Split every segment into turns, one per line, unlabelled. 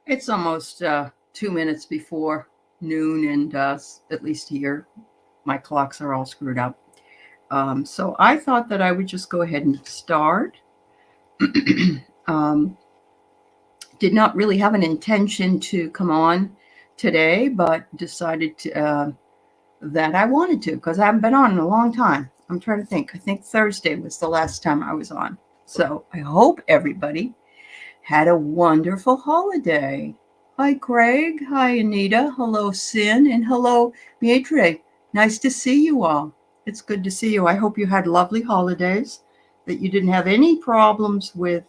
It's almost 2 minutes before noon, and at least here, my clocks are all screwed up. So I thought that I would just go ahead and start. um, did not really have an intention to come on today, but decided that I wanted to because I haven't been on in a long time. I'm trying to think. I think Thursday was the last time I was on. So I hope everybody had a wonderful holiday. Hi, Craig. Hi, Anita. Hello, Sin. And hello, Maitre. Nice to see you all. It's good to see you. I hope you had lovely holidays, that you didn't have any problems with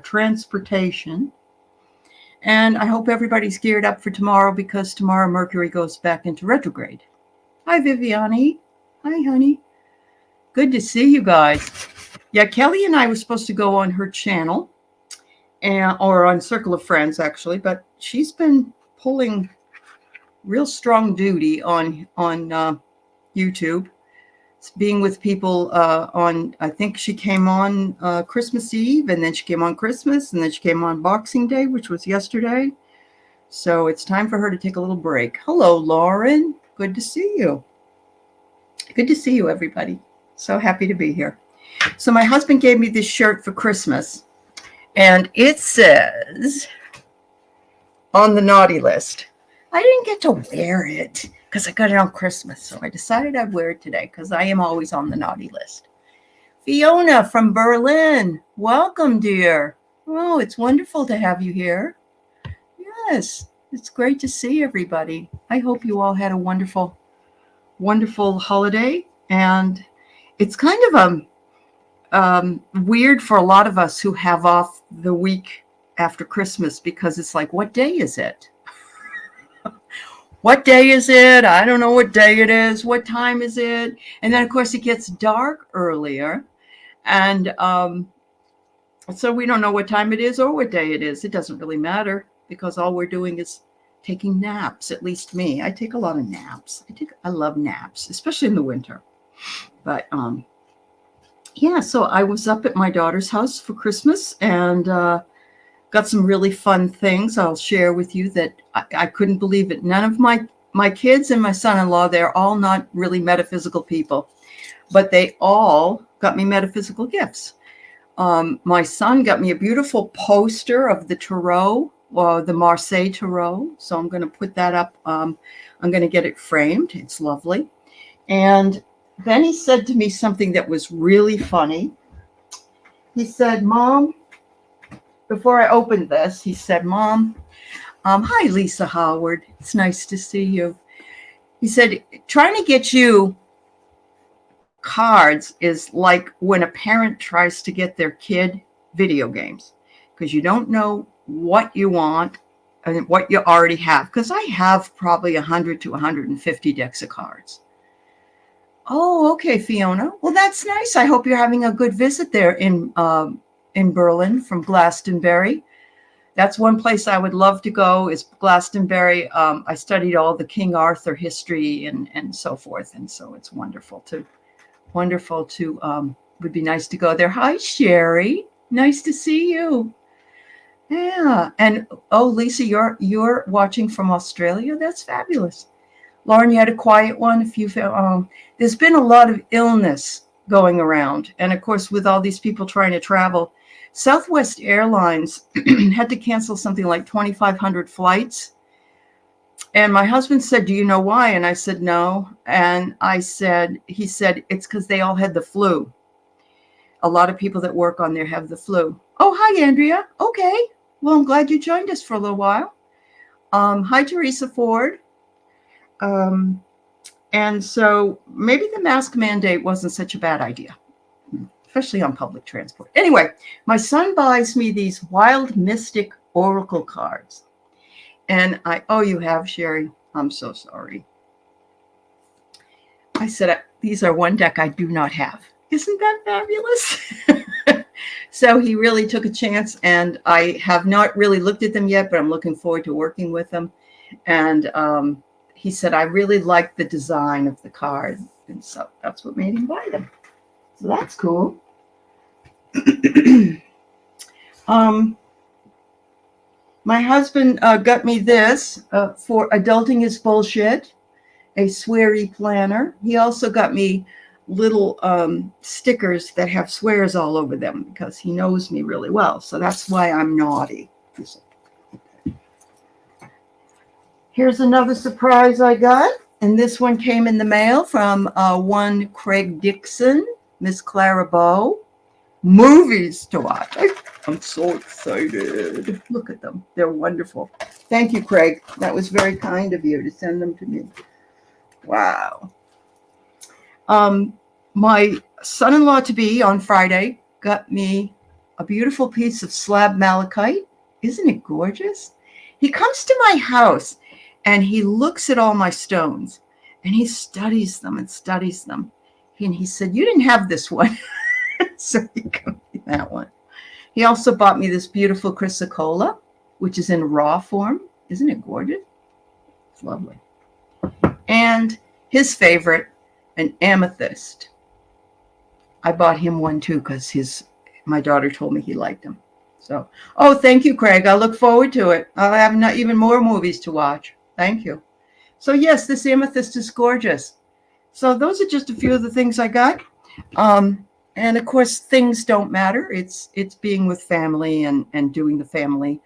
transportation. And I hope everybody's geared up for tomorrow because tomorrow Mercury goes back into retrograde. Hi, Viviani. Hi, honey. Good to see you guys. Yeah, Kelly and I were supposed to go on her channel, or on Circle of Friends, actually, but she's been pulling real strong duty on YouTube. It's being with people on. I think she came on Christmas Eve, and then she came on Christmas, and then she came on Boxing Day, which was yesterday. So it's time for her to take a little break. Hello, Lauren. Good to see you. Good to see you, everybody. So happy to be here. So my husband gave me this shirt for Christmas, and it says on the naughty list. I didn't get to wear it because I got it on Christmas, so I decided I'd wear it today because I am always on the naughty list. Fiona from Berlin, welcome, dear. Oh, it's wonderful to have you here. Yes, it's great to see everybody. I hope you all had a wonderful, wonderful holiday, and it's kind of weird for a lot of us who have off the week after Christmas because it's like, what day is it? What day is it? I don't know what day it is. What time is it? And then, of course, it gets dark earlier. And so we don't know what time it is or what day it is. It doesn't really matter because all we're doing is taking naps, at least me. I take a lot of naps. I love naps, especially in the winter. But yeah, so I was up at my daughter's house for Christmas and got some really fun things I'll share with you that I couldn't believe it. None of my kids and my son-in-law, they're all not really metaphysical people, but they all got me metaphysical gifts. My son got me a beautiful poster of the Tarot, the Marseille Tarot. So I'm going to put that up. I'm going to get it framed. It's lovely. And then he said to me something that was really funny. He said, Mom, before I opened this, he said, Mom, hi, Lisa Howard. It's nice to see you. He said, trying to get you cards is like when a parent tries to get their kid video games because you don't know what you want and what you already have. Because I have probably 100 to 150 decks of cards. Oh, okay, Fiona. Well, that's nice. I hope you're having a good visit there in Berlin from Glastonbury. That's one place I would love to go is Glastonbury. I studied all the King Arthur history and so forth. And so it's wonderful to would be nice to go there. Hi, Sherry. Nice to see you. Yeah. And oh, Lisa, you're watching from Australia. That's fabulous. Lauren, you had a quiet one. If you there's been a lot of illness going around. And of course, with all these people trying to travel, Southwest Airlines had to cancel something like 2,500 flights. And my husband said, do you know why? And I said, no. And he said, it's because they all had the flu. A lot of people that work on there have the flu. Oh, hi, Andrea. Okay. Well, I'm glad you joined us for a little while. Hi, Teresa Ford. And so maybe the mask mandate wasn't such a bad idea, especially on public transport. Anyway, my son buys me these Wild Mystic Oracle cards. And you have, Sherry. I'm so sorry. I said, these are one deck I do not have. Isn't that fabulous? So he really took a chance, and I have not really looked at them yet, but I'm looking forward to working with them. And he said, I really like the design of the card. And so that's what made him buy them. So that's cool. My husband got me this for Adulting is Bullshit, a sweary planner. He also got me little stickers that have swears all over them because he knows me really well. So that's why I'm naughty. Here's another surprise I got. And this one came in the mail from one Craig Dixon, Miss Clara Bow. Movies to watch. I'm so excited. Look at them. They're wonderful. Thank you, Craig. That was very kind of you to send them to me. Wow. My son-in-law-to-be on Friday got me a beautiful piece of slab malachite. Isn't it gorgeous? He comes to my house and he looks at all my stones and he studies them and studies them. And he said, "You didn't have this one." So he got me that one. He also bought me this beautiful chrysocolla, which is in raw form. Isn't it gorgeous? It's lovely. And his favorite, an amethyst. I bought him one too because my daughter told me he liked them. So, oh, thank you, Craig. I look forward to it. I'll have not even more movies to watch. Thank you. So yes, this amethyst is gorgeous. So those are just a few of the things I got. And of course, things don't matter. It's being with family and doing the family,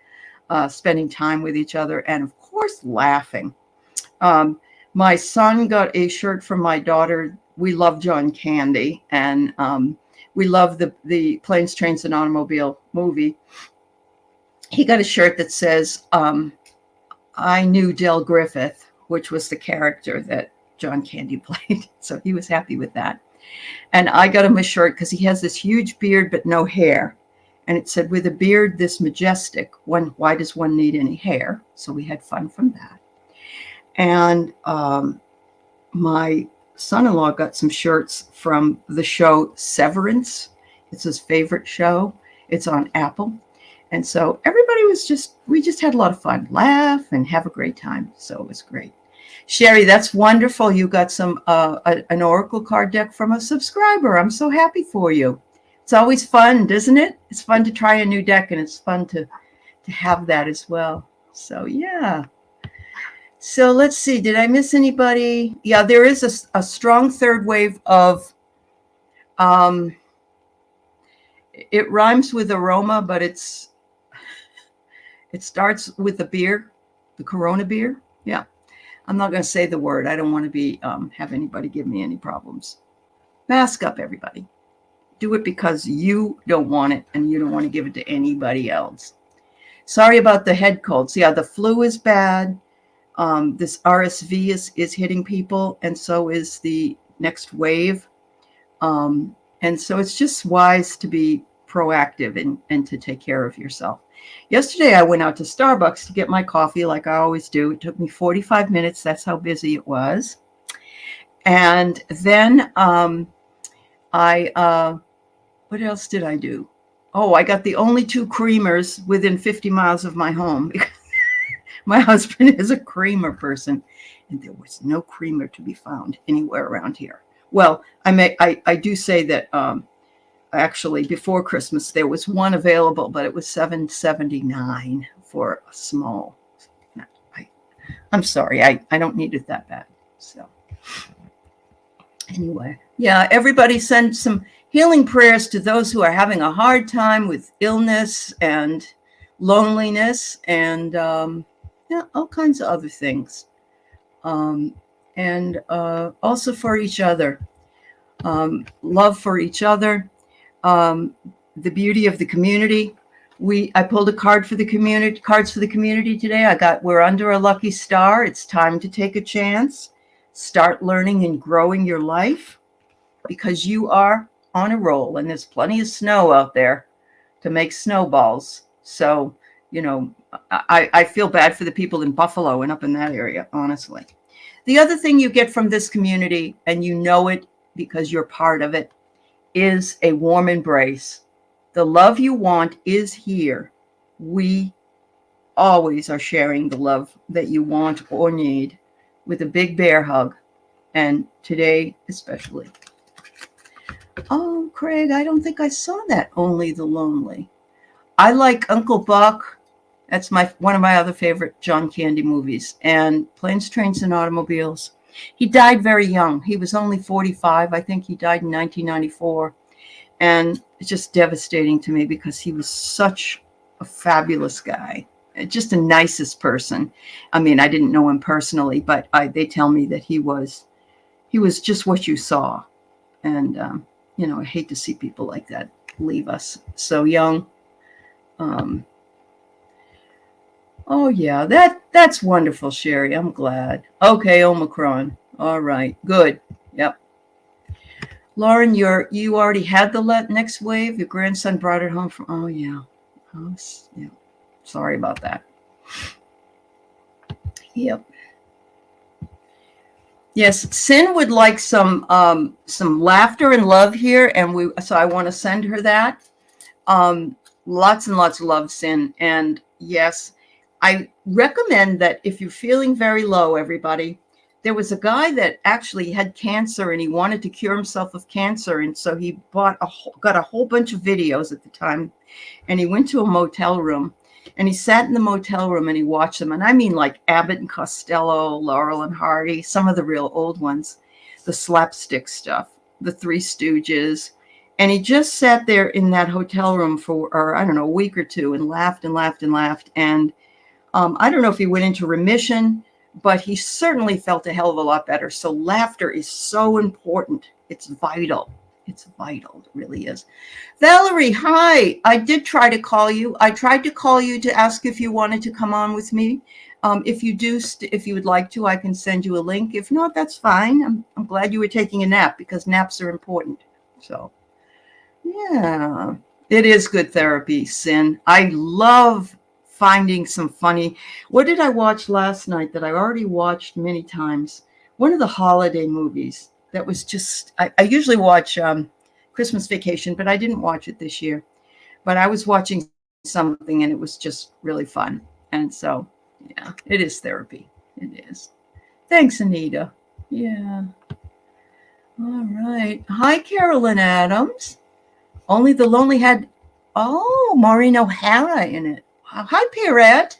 spending time with each other, and of course, laughing. My son got a shirt from my daughter. We love John Candy, and we love the Planes, Trains, and Automobile movie. He got a shirt that says, "I knew Del Griffith," which was the character that John Candy played. So he was happy with that. And I got him a shirt because he has this huge beard but no hair. And it said, "With a beard this majestic, why does one need any hair?" So we had fun from that. And my son-in-law got some shirts from the show Severance. It's his favorite show. It's on Apple. And so everybody we just had a lot of fun, laugh and have a great time. So it was great. Sherry, that's wonderful. You got an Oracle card deck from a subscriber. I'm so happy for you. It's always fun, isn't it? It's fun to try a new deck, and it's fun to have that as well. So yeah. So let's see. Did I miss anybody? Yeah, there is a strong third wave of. It rhymes with aroma, but it starts with the beer, the Corona beer. Yeah. I'm not going to say the word. I don't want to have anybody give me any problems. Mask up, everybody. Do it because you don't want it and you don't want to give it to anybody else. Sorry about the head colds. Yeah, the flu is bad. This RSV is hitting people, and so is the next wave. And so it's just wise to be proactive and to take care of yourself. Yesterday, I went out to Starbucks to get my coffee like I always do. It took me 45 minutes. That's how busy it was. And then what else did I do? Oh, I got the only 2 creamers within 50 miles of my home. My husband is a creamer person, and there was no creamer to be found anywhere around here. Well, I do say that actually before Christmas there was one available, but it was $7.79 for a small. I'm sorry, I don't need it that bad. So anyway, yeah, everybody send some healing prayers to those who are having a hard time with illness and loneliness and all kinds of other things. And also for each other. Love for each other. The beauty of the community. I pulled a card for the community, cards for the community today. We're under a lucky star. It's time to take a chance. Start learning and growing your life because you are on a roll and there's plenty of snow out there to make snowballs. So, I feel bad for the people in Buffalo and up in that area, honestly. The other thing you get from this community, and you know it because you're part of it, is a warm embrace. The love you want is here. We always are sharing the love that you want or need with a big bear hug. And today, especially. Oh, Craig, I don't think I saw that. Only the Lonely. I like Uncle Buck That's one of my other favorite John Candy movies. And Planes, Trains, and Automobiles. He died very young. He was only 45. I think he died in 1994. And it's just devastating to me because he was such a fabulous guy. Just the nicest person. I mean, I didn't know him personally, but they tell me that he was just what you saw. And, I hate to see people like that leave us so young. Oh, yeah, that's wonderful, Sherry. I'm glad. Okay, Omicron. All right, good. Yep. Lauren, you already had the next wave. Your grandson brought it home from. Oh, yeah. Oh, yeah. Sorry about that. Yep. Yes, Sin would like some laughter and love here, and so I want to send her that. Lots and lots of love, Sin, and yes, I recommend that if you're feeling very low, everybody. There was a guy that actually had cancer, and he wanted to cure himself of cancer, and so he got a whole bunch of videos at the time, and he went to a motel room. And he sat in the motel room and he watched them. And I mean like Abbott and Costello, Laurel and Hardy, some of the real old ones, the slapstick stuff, the Three Stooges. And he just sat there in that hotel room for, I don't know, a week or two and laughed and laughed and laughed. And I don't know if he went into remission, but he certainly felt a hell of a lot better. So laughter is so important. It's vital. It's vital. It really is. Valerie, hi. I did try to call you. I tried to call you to ask if you wanted to come on with me. If you do, if you would like to, I can send you a link. If not, that's fine. I'm glad you were taking a nap because naps are important. So, yeah, it is good therapy, Sin. I love finding some funny. What did I watch last night that I already watched many times? One of the holiday movies. That was just, I usually watch Christmas Vacation, but I didn't watch it this year. But I was watching something and it was just really fun. And so, yeah, it is therapy. It is. Thanks, Anita. Yeah. All right. Hi, Carolyn Adams. Only the Lonely had, Maureen O'Hara in it. Hi, Pierrette.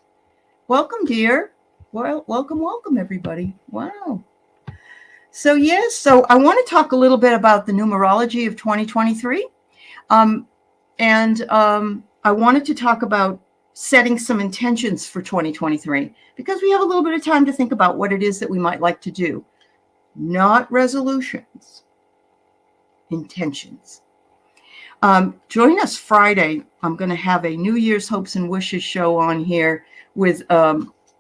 Welcome, dear. Well, welcome, everybody. Wow. So, yes, so I want to talk a little bit about the numerology of 2023. I wanted to talk about setting some intentions for 2023 because we have a little bit of time to think about what it is that we might like to do. Not resolutions, intentions. Join us Friday. I'm going to have a New Year's Hopes and Wishes show on here with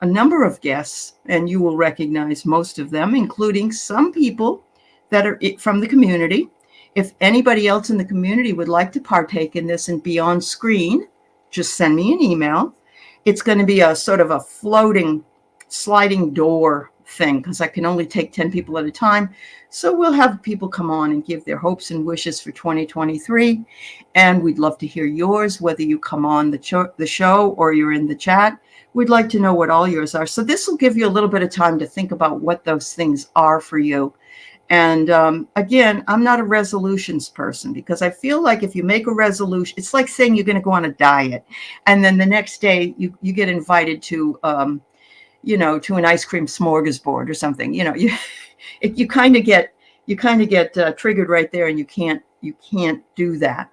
a number of guests, and you will recognize most of them, including some people that are from the community. If anybody else in the community would like to partake in this and be on screen, just send me an email. It's going to be a sort of a floating, sliding door thing because I can only take 10 people at a time. So we'll have people come on and give their hopes and wishes for 2023. And we'd love to hear yours, whether you come on the show or you're in the chat. We'd like to know what all yours are. So this will give you a little bit of time to think about what those things are for you. And again, I'm not a resolutions person because I feel like if you make a resolution, it's like saying you're going to go on a diet. And then the next day you get invited to, to an ice cream smorgasbord or something. You kind of get triggered right there, and you can't do that.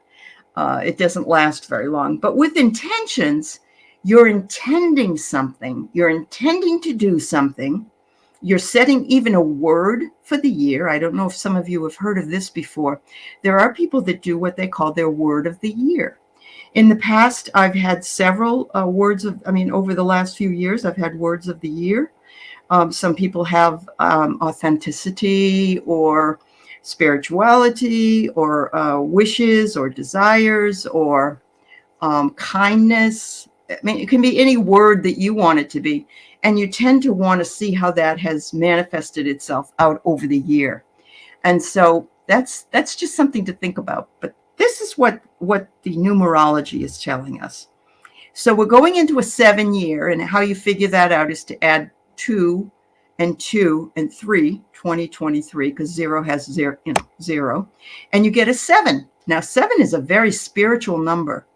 It doesn't last very long. But with intentions, you're intending something. You're intending to do something. You're setting even a word for the year. I don't know if some of you have heard of this before. There are people that do what they call their word of the year. In the past, I've had several over the last few years, I've had words of the year. Some people have authenticity or spirituality or wishes or desires or kindness. I mean, it can be any word that you want it to be. And you tend to want to see how that has manifested itself out over the year. And so that's just something to think about. But this is what the numerology is telling us. So we're going into a 7-year, and how you figure that out is to add 2 and 2 and 3, 2023, because 0 has 0, and you get a 7. Now, 7 is a very spiritual number.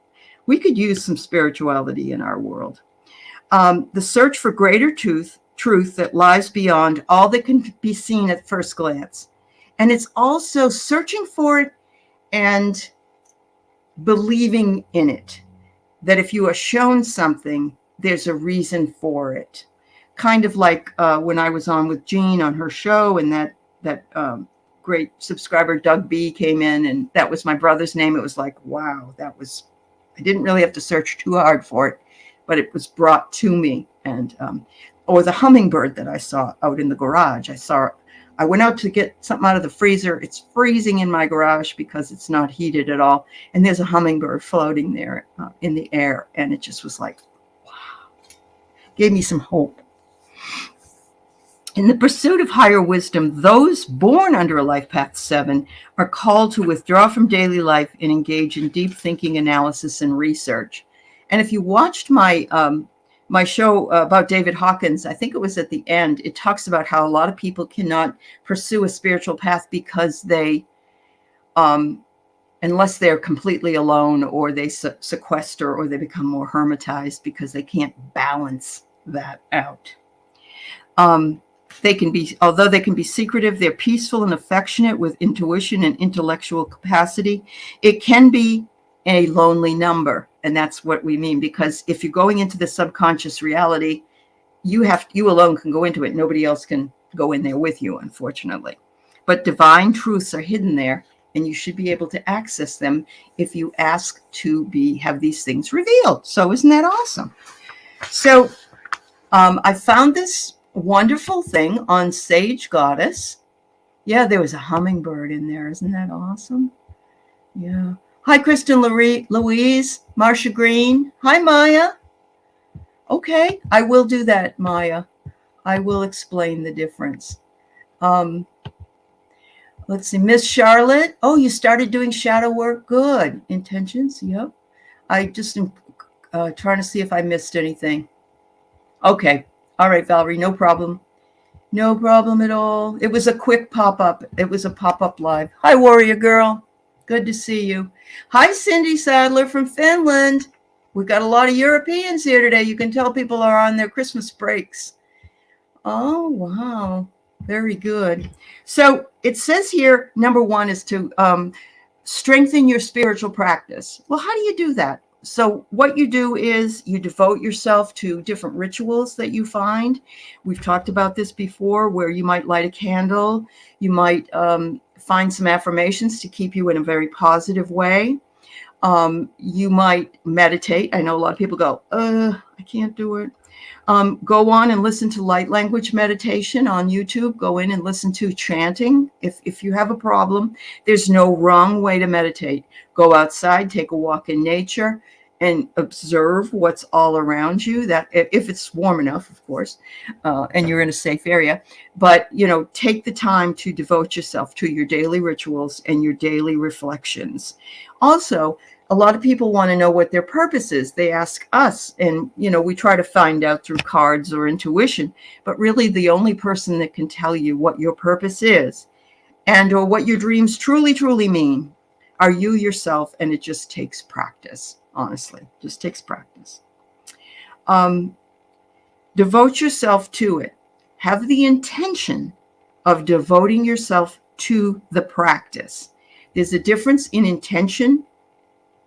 We could use some spirituality in our world. The search for greater truth that lies beyond all that can be seen at first glance. And it's also searching for it and believing in it, that if you are shown something, there's a reason for it. Kind of like when I was on with Jean on her show, and that great subscriber Doug B came in, and that was my brother's name. It was like, wow, I didn't really have to search too hard for it, but it was brought to me. And or the hummingbird that I saw out in the garage. I went out to get something out of the freezer. It's freezing in my garage because it's not heated at all. And there's a hummingbird floating there in the air. And it just was like, wow, gave me some hope. In the pursuit of higher wisdom, those born under a life path 7 are called to withdraw from daily life and engage in deep thinking, analysis, and research. And if you watched my show about David Hawkins, I think it was at the end, it talks about how a lot of people cannot pursue a spiritual path because they, unless they're completely alone, or they sequester, or they become more hermetized because they can't balance that out. Although they can be secretive, they're peaceful and affectionate with intuition and intellectual capacity. It can be a lonely number. And that's what we mean, because if you're going into the subconscious reality, you alone can go into it. Nobody else can go in there with you, unfortunately. But divine truths are hidden there, and you should be able to access them if you ask to have these things revealed. So isn't that awesome? So I found this wonderful thing on Sage Goddess. Yeah, there was a hummingbird in there. Isn't that awesome? Yeah. Hi, Kristen Louise, Marcia Green. Hi, Maya. Okay, I will do that, Maya. I will explain the difference. Let's see, Miss Charlotte. Oh, you started doing shadow work. Good. Intentions. Yep. I just am trying to see if I missed anything. Okay. All right, Valerie, no problem. No problem at all. It was a quick pop-up. It was a pop-up live. Hi, Warrior Girl. Good to see you. Hi, Cindy Sadler from Finland. We've got a lot of Europeans here today. You can tell people are on their Christmas breaks. Oh, wow. Very good. So it says here, number 1 is to strengthen your spiritual practice. Well, how do you do that? So what you do is you devote yourself to different rituals that you find. We've talked about this before, where you might light a candle. You might find some affirmations to keep you in a very positive way. You might meditate. I know a lot of people go, I can't do it. Go on and listen to light language meditation on YouTube. Go in and listen to chanting. If you have a problem, there's no wrong way to meditate. Go outside, take a walk in nature, and observe what's all around you. That if it's warm enough, of course, and you're in a safe area. But take the time to devote yourself to your daily rituals and your daily reflections. Also, a lot of people want to know what their purpose is. They ask us, and we try to find out through cards or intuition. But really, the only person that can tell you what your purpose is, and or what your dreams truly, truly mean, are you yourself. And it just takes practice. Honestly, just takes practice. Devote yourself to it. Have the intention of devoting yourself to the practice. There's a difference in intention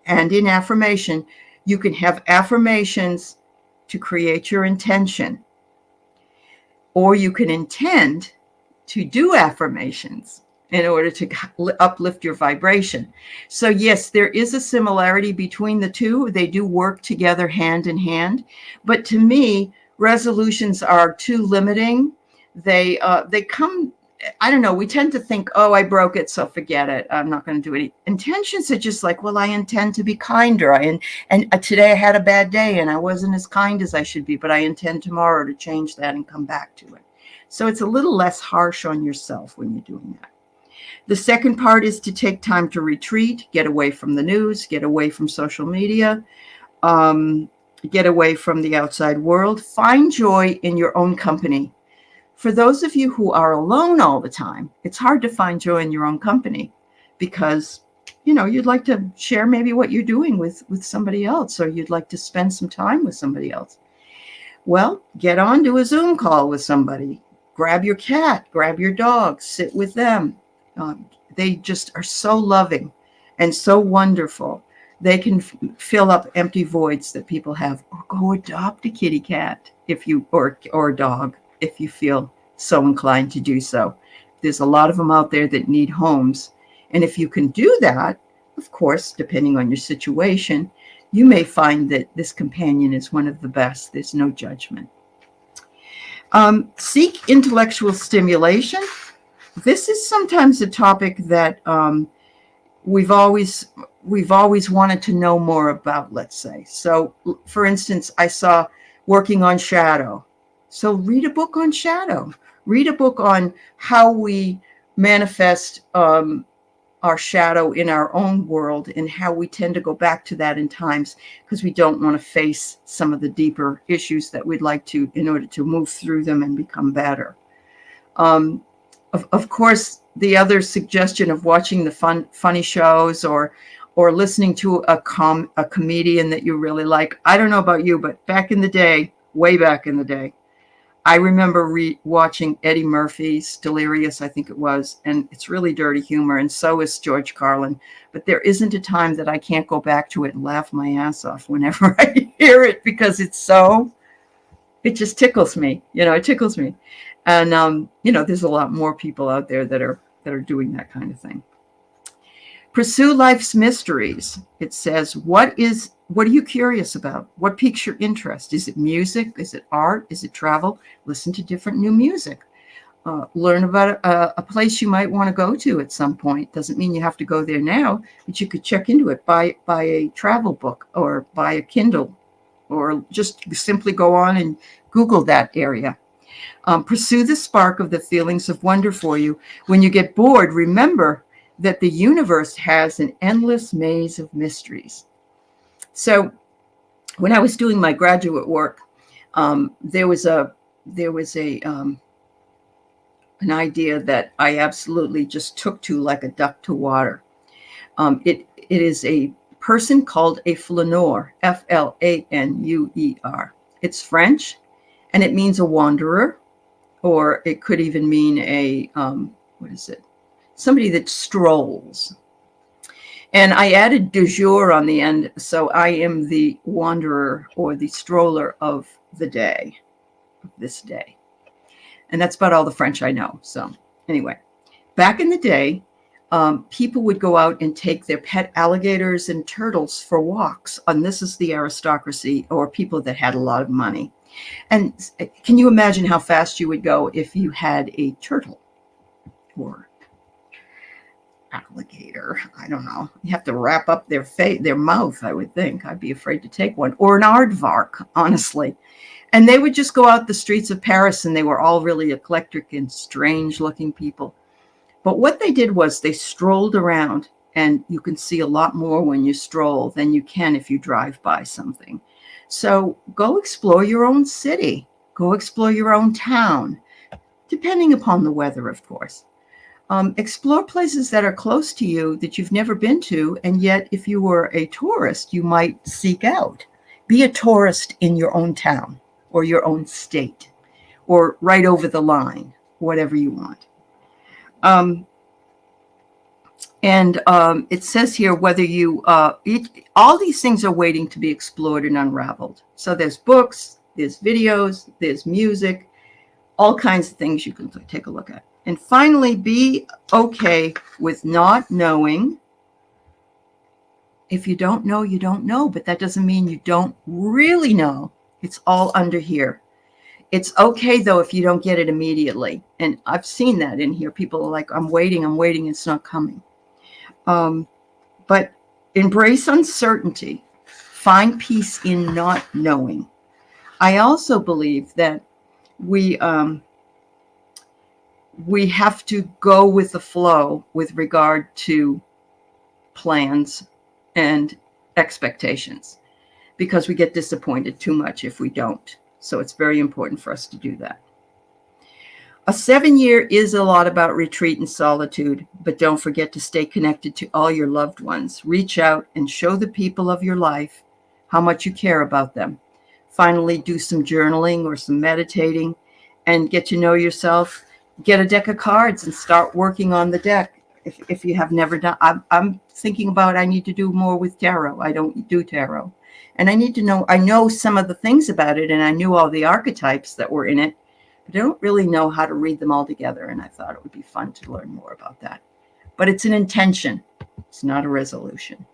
and in affirmation. You can have affirmations to create your intention, or you can intend to do affirmations in order to uplift your vibration. So yes, there is a similarity between the two. They do work together hand in hand. But to me, resolutions are too limiting. They come, I don't know, we tend to think, oh, I broke it, so forget it. I'm not going to do any. Intentions are just like, well, I intend to be kinder. And today I had a bad day and I wasn't as kind as I should be, but I intend tomorrow to change that and come back to it. So it's a little less harsh on yourself when you're doing that. The second part is to take time to retreat, get away from the news, get away from social media, get away from the outside world. Find joy in your own company. For those of you who are alone all the time, it's hard to find joy in your own company because, you'd like to share maybe what you're doing with somebody else, or you'd like to spend some time with somebody else. Well, get onto a Zoom call with somebody. Grab your cat, grab your dog, sit with them. They just are so loving and so wonderful. They can fill up empty voids that people have, or go adopt a kitty cat if you or a dog if you feel so inclined to do so. There's a lot of them out there that need homes, and if you can do that, of course, depending on your situation, you may find that this companion is one of the best. There's no judgment. Seek intellectual stimulation. This is sometimes a topic that we've always wanted to know more about, let's say. So, for instance, I saw working on shadow. So read a book on shadow. Read a book on how we manifest our shadow in our own world and how we tend to go back to that in times because we don't want to face some of the deeper issues that we'd like to in order to move through them and become better. Of course, the other suggestion of watching the funny shows or listening to a comedian that you really like. I don't know about you, but back in the day, way back in the day, I remember watching Eddie Murphy's Delirious, I think it was, and it's really dirty humor, and so is George Carlin. But there isn't a time that I can't go back to it and laugh my ass off whenever I hear it because it just tickles me. It tickles me. And, there's a lot more people out there that are doing that kind of thing. Pursue life's mysteries. It says, what are you curious about? What piques your interest? Is it music? Is it art? Is it travel? Listen to different new music. Learn about a place you might want to go to at some point. Doesn't mean you have to go there now, but you could check into it. Buy a travel book or buy a Kindle, or just simply go on and Google that area. Pursue the spark of the feelings of wonder for you. When you get bored, remember that the universe has an endless maze of mysteries. So when I was doing my graduate work, there was an idea that I absolutely just took to like a duck to water. It is a person called a flaneur, Flanuer. It's French, and it means a wanderer, or it could even mean a somebody that strolls. And I added du jour on the end, so I am the wanderer or the stroller of the day, of this day. And that's about all the French I know. So anyway, back in the day, people would go out and take their pet alligators and turtles for walks. And this is the aristocracy or people that had a lot of money. And can you imagine how fast you would go if you had a turtle or alligator? I don't know. You have to wrap up their mouth, I would think. I'd be afraid to take one. Or an aardvark, honestly. And they would just go out the streets of Paris, and they were all really eclectic and strange-looking people. But what they did was they strolled around, and you can see a lot more when you stroll than you can if you drive by something. So go explore your own city. Go explore your own town, depending upon the weather, of course. Explore places that are close to you that you've never been to, and yet if you were a tourist, you might seek out. Be a tourist in your own town or your own state or right over the line, whatever you want. It says here whether you, all these things are waiting to be explored and unraveled. So there's books, there's videos, there's music, all kinds of things you can take a look at. And finally, be okay with not knowing. If you don't know, you don't know, but that doesn't mean you don't really know. It's all under here. It's okay, though, if you don't get it immediately. And I've seen that in here. People are like, I'm waiting, it's not coming. But embrace uncertainty. Find peace in not knowing. I also believe that we have to go with the flow with regard to plans and expectations, because we get disappointed too much if we don't. So it's very important for us to do that. A 7-year is a lot about retreat and solitude, but don't forget to stay connected to all your loved ones. Reach out and show the people of your life how much you care about them. finally do some journaling or some meditating and get to know yourself, get a deck of cards and start working on the deck. If you have never done, I'm thinking about, I need to do more with tarot. I don't do tarot. And I need to know, I know some of the things about it, and I knew all the archetypes that were in it, but I don't really know how to read them all together. And I thought it would be fun to learn more about that. But it's an intention. It's not a resolution.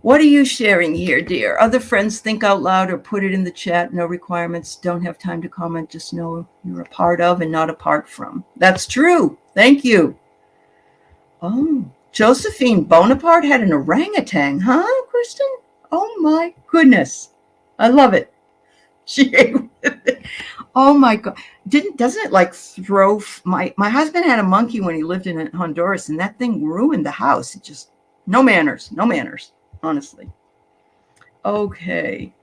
What are you sharing here, dear? Other friends, think out loud or put it in the chat. No requirements. Don't have time to comment. Just know you're a part of and not apart from. That's true. Thank you. Oh, Josephine Bonaparte had an orangutan, huh, Kristen? Oh, my goodness. I love it. She ate it. Oh, my God. Doesn't it like throw? My husband had a monkey when he lived in Honduras, and that thing ruined the house. It just, no manners, honestly. Okay.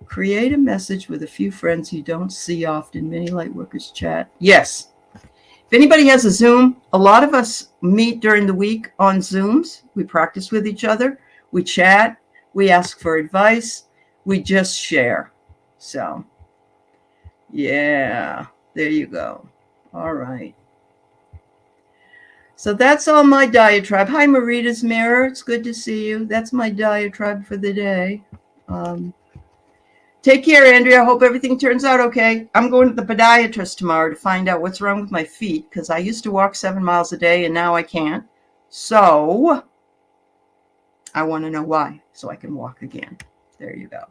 Create a message with a few friends you don't see often. Many Lightworkers chat. Yes. If anybody has a Zoom, a lot of us meet during the week on Zooms. We practice with each other. We chat. We ask for advice. We just share. So, yeah, there you go. All right. So that's all my diatribe. Hi, Marita's Mirror. It's good to see you. That's my diatribe for the day. Take care, Andrea. I hope everything turns out okay. I'm going to the podiatrist tomorrow to find out what's wrong with my feet, because I used to walk 7 miles a day and now I can't. So I want to know why, so I can walk again. There you go.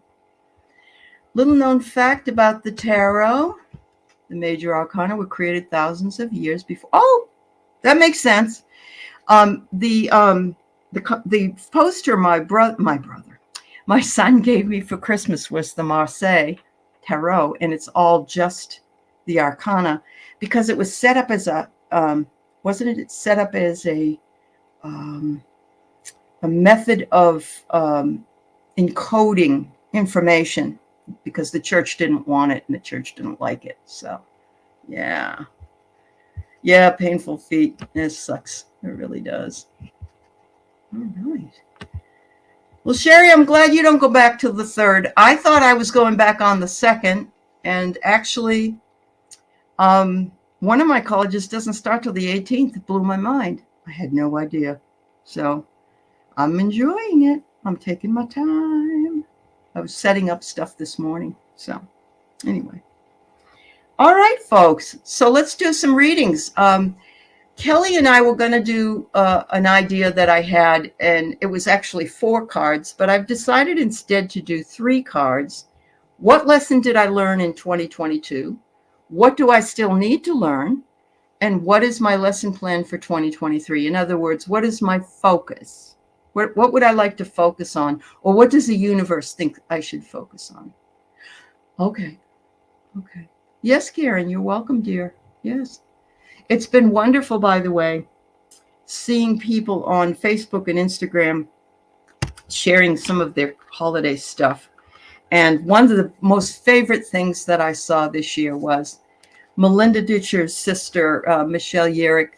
Little known fact about the tarot. The major arcana were created thousands of years before. Oh, that makes sense. The poster my son gave me for Christmas was the Marseille Tarot, and it's all just the arcana, because it was set up as a wasn't it? It's set up as a method of encoding information, because the church didn't want it and the church didn't like it. So, yeah, painful feet. It sucks. It really does. All right. Well, Sherry, I'm glad you don't go back till the 3rd. I thought I was going back on the 2nd, and actually, one of my colleges doesn't start till the 18th. It blew my mind. I had no idea. So I'm enjoying it. I'm taking my time. I was setting up stuff this morning. So anyway. All right, folks. So let's do some readings. Kelly and I were going to do an idea that I had, and it was actually 4 cards, but I've decided instead to do 3 cards. What lesson did I learn in 2022? What do I still need to learn? And what is my lesson plan for 2023? In other words, what is my focus? What would I like to focus on? Or what does the universe think I should focus on? Okay. Yes, Karen, you're welcome, dear. Yes. It's been wonderful, by the way, seeing people on Facebook and Instagram sharing some of their holiday stuff. And one of the most favorite things that I saw this year was Melinda Ditcher's sister, Michelle Yerrick,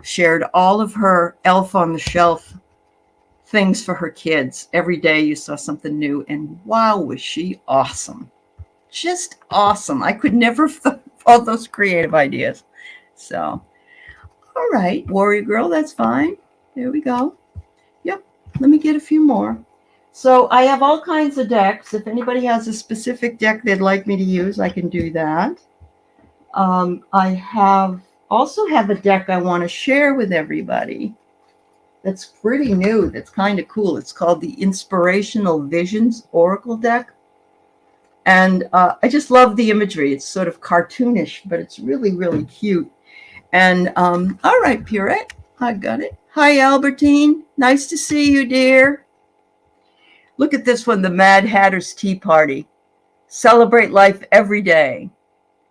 shared all of her Elf on the Shelf things for her kids. Every day you saw something new, and wow, was she awesome. Just awesome. I could never have thought of all those creative ideas. So, all right, Warrior Girl, that's fine. There we go. Yep, let me get a few more. So I have all kinds of decks. If anybody has a specific deck they'd like me to use, I can do that. I also have a deck I want to share with everybody that's pretty new, that's kind of cool. It's called the Inspirational Visions Oracle deck. And I just love the imagery. It's sort of cartoonish, but it's really, really cute. And all right, Purette, I got it. Hi, Albertine. Nice to see you, dear. Look at this one, the Mad Hatter's Tea Party. Celebrate life every day.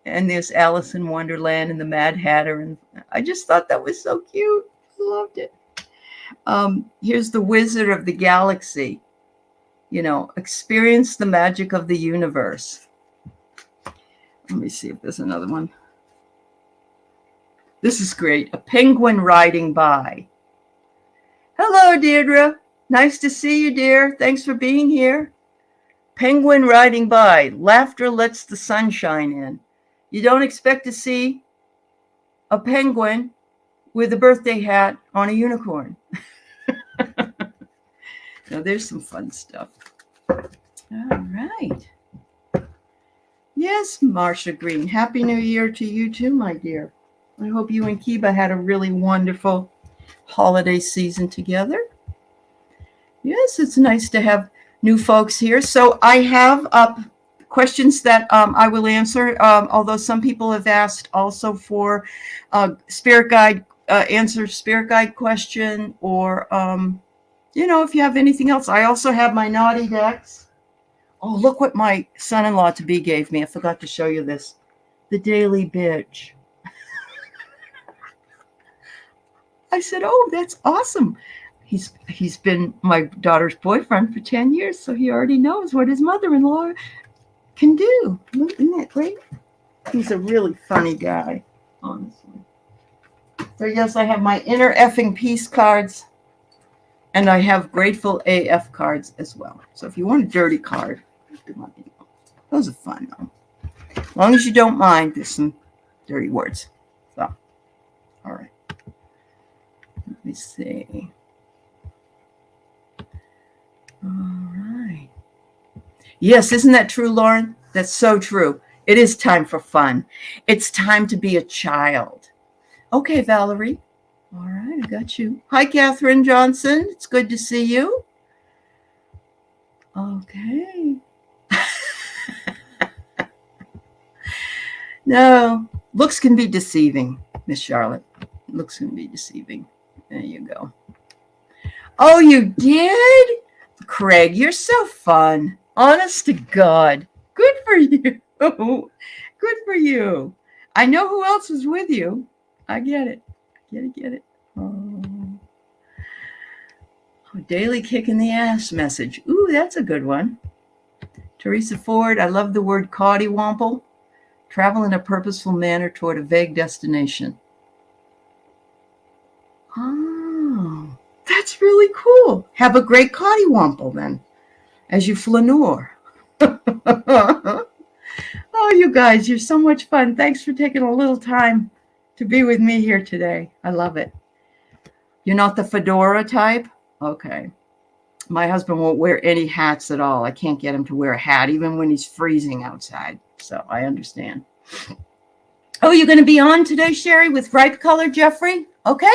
And there's Alice in Wonderland and the Mad Hatter. And I just thought that was so cute. I loved it. Here's the Wizard of the Galaxy. You know, experience the magic of the universe. Let me see if there's another one. This is great. A penguin riding by. Hello, Deirdre. Nice to see you, dear. Thanks for being here. Penguin riding by. Laughter lets the sunshine in. You don't expect to see a penguin with a birthday hat on a unicorn. Now, there's some fun stuff. All right. Yes, Marsha Green. Happy New Year to you too, my dear. I hope you and Kiba had a really wonderful holiday season together. Yes, it's nice to have new folks here. So I have questions that I will answer, although some people have asked also for spirit guide, answer spirit guide question, or, if you have anything else. I also have my naughty decks. Oh, look what my son-in-law-to-be gave me. I forgot to show you this. The Daily Bitch. I said, oh, that's awesome. He's been my daughter's boyfriend for 10 years, so he already knows what his mother-in-law can do. Isn't that great? He's a really funny guy, honestly. So yes, I have my Inner Effing Peace cards, and I have Grateful AF cards as well. So if you want a dirty card, let me know. Those are fun, though. As long as you don't mind, there's some dirty words. So, all right. Let me see. All right. Yes, isn't that true, Lauren? That's so true. It is time for fun. It's time to be a child. Okay, Valerie. All right, I got you. Hi, Catherine Johnson. It's good to see you. Okay. No, looks can be deceiving, Miss Charlotte. Looks can be deceiving. There you go. Oh, you did? Craig, you're so fun. Honest to God. Good for you. Good for you. I know who else is with you. I get it. Get it. Oh, daily kick in the ass message. Ooh, that's a good one. Teresa Ford, I love the word cottywomple. Travel in a purposeful manner toward a vague destination. Oh, that's really cool. Have a great cottywomple then, as you flaneur. Oh, you guys, you're so much fun. Thanks for taking a little time to be with me here today. I love it. You're not the fedora type? Okay. My husband won't wear any hats at all. I can't get him to wear a hat, even when he's freezing outside. So I understand. Oh, you're going to be on today, Sherry, with Ripe Color Jeffrey? Okay.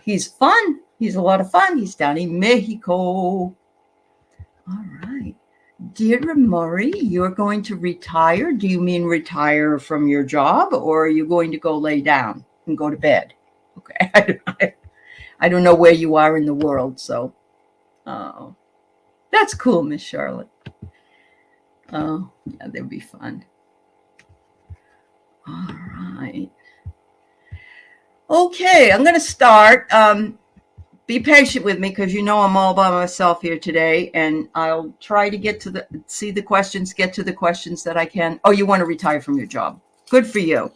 He's fun. He's a lot of fun. He's down in Mexico. All right. Deirdre Murray, you're going to retire. Do you mean retire from your job, or are you going to go lay down and go to bed? Okay. I don't know where you are in the world, so. Oh, that's cool, Miss Charlotte. Oh, yeah, that'd be fun. All right. Okay, I'm going to start. Be patient with me because you know I'm all by myself here today, and I'll try to get to get to the questions that I can. Oh, you want to retire from your job? Good for you.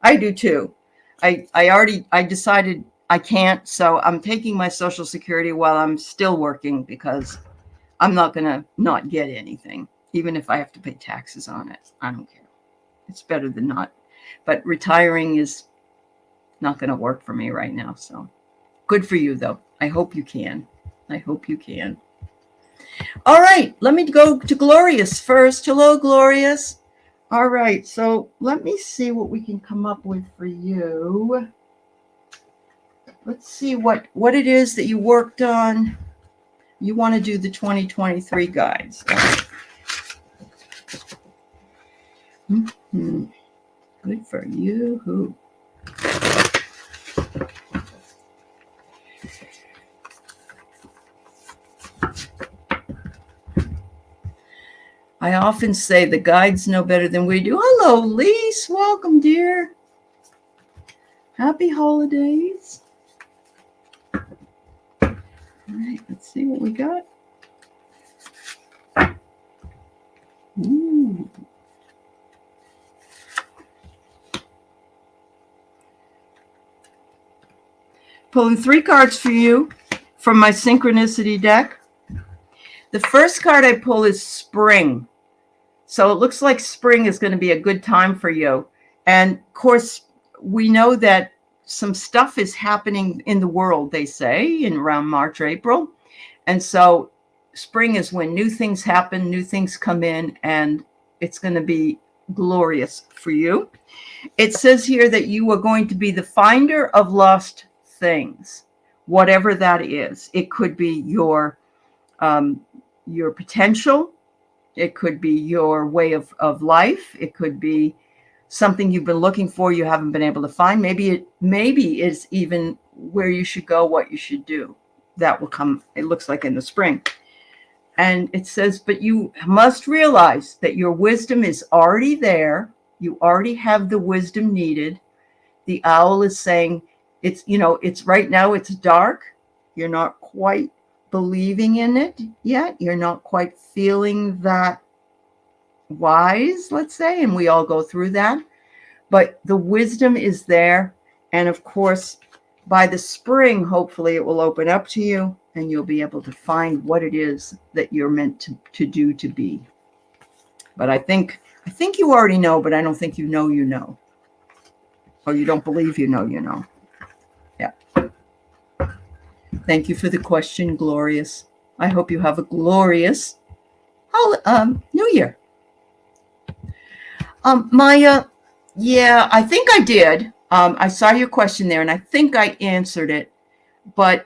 I do too. I decided I can't, so I'm taking my Social Security while I'm still working because I'm not going to not get anything, even if I have to pay taxes on it. I don't care. It's better than not. But retiring is not going to work for me right now. So good for you, though. I hope you can. All right. Let me go to Glorious first. Hello, Glorious. All right. So let me see what we can come up with for you. Let's see what it is that you worked on. You want to do the 2023 guides. Mm-hmm. Good for you. I often say the guides know better than we do. Hello, Lise. Welcome, dear. Happy holidays. All right, let's see what we got. Ooh. Pulling 3 cards for you from my Synchronicity deck. The first card I pull is spring. So it looks like spring is going to be a good time for you. And of course, we know that some stuff is happening in the world, they say, in around March, April. And so spring is when new things happen, new things come in, and it's going to be glorious for you. It says here that you are going to be the finder of lost things, whatever that is. It could be your potential. It could be your way of life. It could be something you've been looking for, you haven't been able to find. Maybe it's even where you should go, what you should do. That will come, it looks like, in the spring. And it says, but you must realize that your wisdom is already there. You already have the wisdom needed. The owl is saying, it's right now, it's dark. You're not quite believing in it yet. You're not quite feeling that wise, let's say, and we all go through that. But the wisdom is there. And of course, by the spring, hopefully it will open up to you and you'll be able to find what it is that you're meant to do, to be. But I think you already know, but I don't think you know. Or you don't believe you know. Yeah. Thank you for the question, Glorious. I hope you have a glorious New Year. Maya, yeah, I think I did. I saw your question there, and I think I answered it. But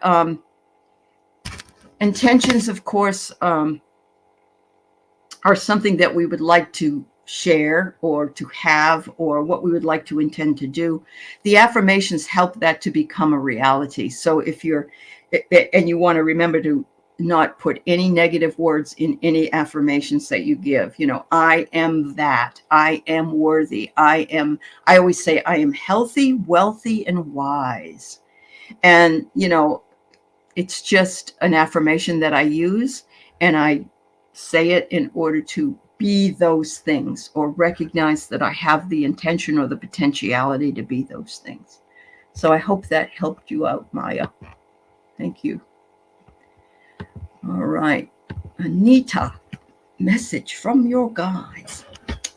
intentions, of course, are something that we would like to share or to have, or what we would like to intend to do. The affirmations help that to become a reality. So if you want to remember to not put any negative words in any affirmations that you give. I am that. I am worthy. I always say I am healthy, wealthy, and wise. And, it's just an affirmation that I use, and I say it in order to be those things, or recognize that I have the intention or the potentiality to be those things. So I hope that helped you out, Maya. Thank you. All right. Anita, message from your guides.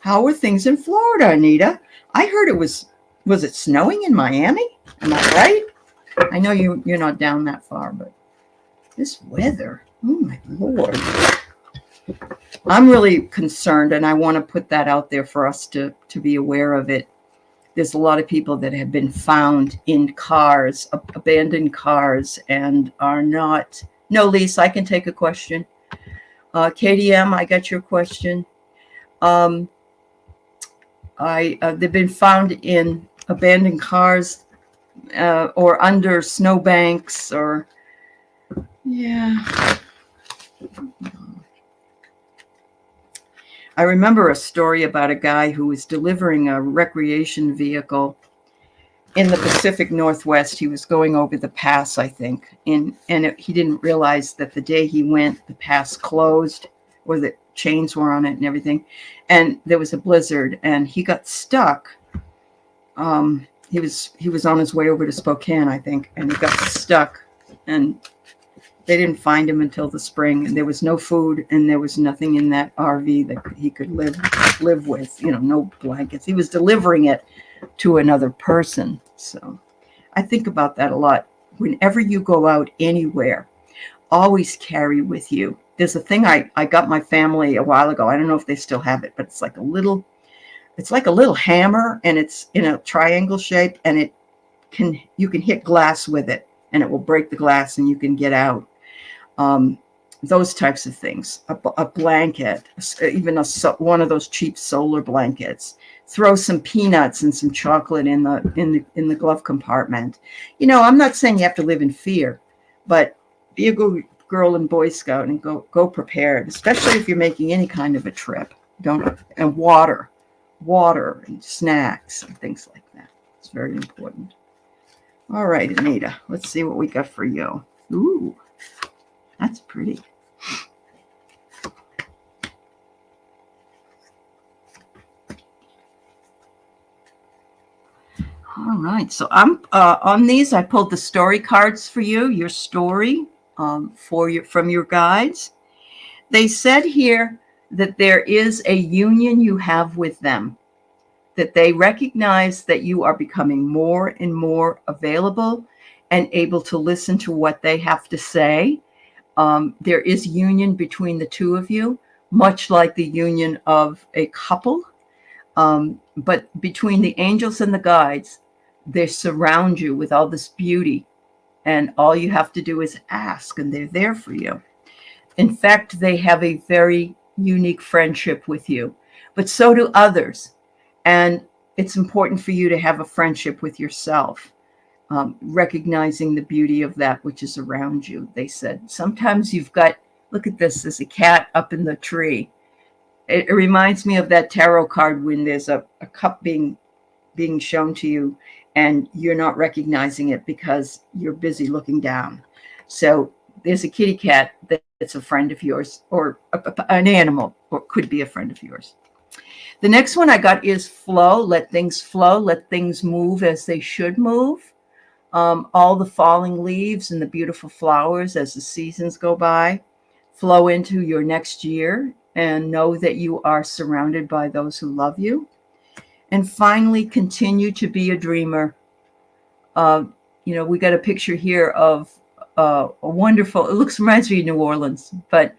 How are things in Florida, Anita? I heard it was it snowing in Miami? Am I right? I know you're not down that far, but this weather, oh my Lord. I'm really concerned, and I want to put that out there for us to be aware of it. There's a lot of people that have been found in cars, abandoned cars, and are not. No, Lisa, I can take a question. KDM, I got your question. They've been found in abandoned cars or under snowbanks, or yeah. I remember a story about a guy who was delivering a recreation vehicle in the Pacific Northwest. He was going over the pass, I think, he didn't realize that the day he went, the pass closed, or the chains were on it and everything, and there was a blizzard, and he got stuck. He was on his way over to Spokane, I think, and he got stuck, and they didn't find him until the spring, and there was no food, and there was nothing in that RV that he could live with, no blankets. He was delivering it to another person. So I think about that a lot. Whenever you go out anywhere, always carry with you. There's a thing I got my family a while ago. I don't know if they still have it, but it's like a little hammer, and it's in a triangle shape, and you can hit glass with it, and it will break the glass, and you can get out. Those types of things. A blanket, even one of those cheap solar blankets. Throw some peanuts and some chocolate in the glove compartment. I'm not saying you have to live in fear, but be a good girl and Boy Scout and go prepared, especially if you're making any kind of a trip. And water and snacks and things like that. It's very important. All right, Anita, let's see what we got for you. Ooh, that's pretty. All right, so I'm on these. I pulled the story cards for you, your story from your guides, They said here that there is a union you have with them, that they recognize that you are becoming more and more available and able to listen to what they have to say. There is union between the two of you, much like the union of a couple. But between the angels and the guides, they surround you with all this beauty. And all you have to do is ask, and they're there for you. In fact, they have a very unique friendship with you, but so do others. And it's important for you to have a friendship with yourself, recognizing the beauty of that which is around you. They said, sometimes you've got, look at this, there's a cat up in the tree. It reminds me of that tarot card when there's a cup being shown to you and you're not recognizing it because you're busy looking down. So there's a kitty cat that's a friend of yours, or an animal, or could be a friend of yours. The next one I got is flow. Let things flow. Let things move as they should move. All the falling leaves and the beautiful flowers as the seasons go by flow into your next year, and know that you are surrounded by those who love you. And finally, continue to be a dreamer. We got a picture here of a wonderful, reminds me of New Orleans, but,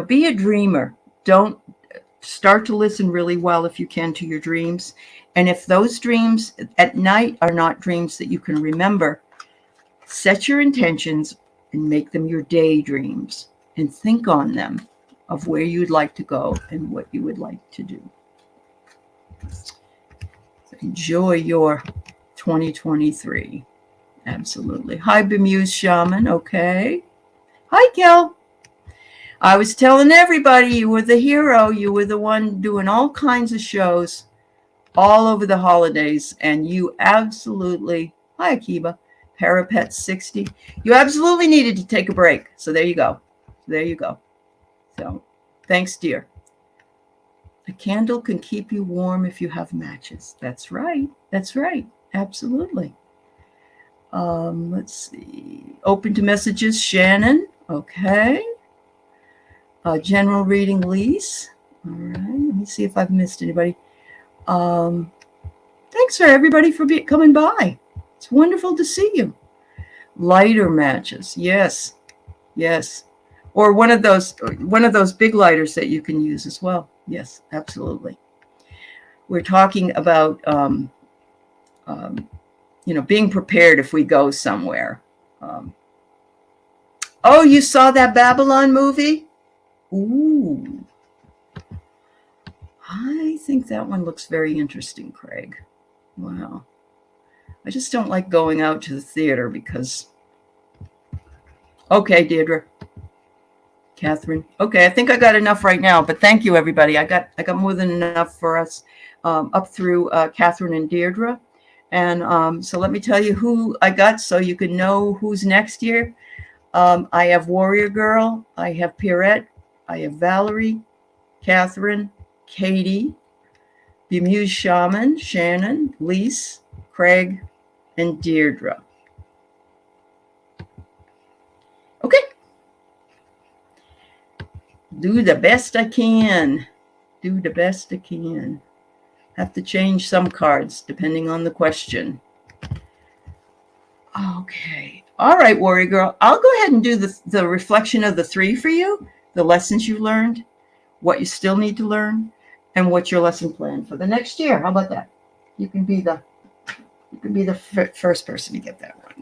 be a dreamer. Don't start to listen really well if you can to your dreams. And if those dreams at night are not dreams that you can remember, set your intentions and make them your daydreams and think on them of where you'd like to go and what you would like to do. So enjoy your 2023. Absolutely. Hi, Bemused Shaman. Okay. Hi, Kel. I was telling everybody you were the hero. You were the one doing all kinds of shows all over the holidays. And you absolutely, hi, Akiba, Parapet 60. You absolutely needed to take a break. So there you go. There you go. So thanks, dear. A candle can keep you warm if you have matches. That's right. That's right. Absolutely. Let's see. Open to messages, Shannon. Okay. General reading, Lise. All right. Let me see if I've missed anybody. Thanks for everybody for coming by. It's wonderful to see you. Lighter matches. Yes. Yes. Or one of those big lighters that you can use as well. Yes, absolutely. We're talking about being prepared if we go somewhere. Oh, you saw that Babylon movie? Ooh. I think that one looks very interesting, Craig. Wow. I just don't like going out to the theater because... Okay, Deirdre. Catherine. Okay, I think I got enough right now, but thank you, everybody. I got more than enough for us up through Catherine and Deirdre. And so let me tell you who I got so you can know who's next year. I have Warrior Girl. I have Pierrette. I have Valerie, Catherine, Katie, Bemused Shaman, Shannon, Lise, Craig, and Deirdre. Okay. Do the best I can. Do the best I can. Have to change some cards depending on the question. Okay. All right, Warrior Girl. I'll go ahead and do the reflection of the 3 for you. The lessons you learned, what you still need to learn, and what's your lesson plan for the next year. How about that? You can be the first person to get that one.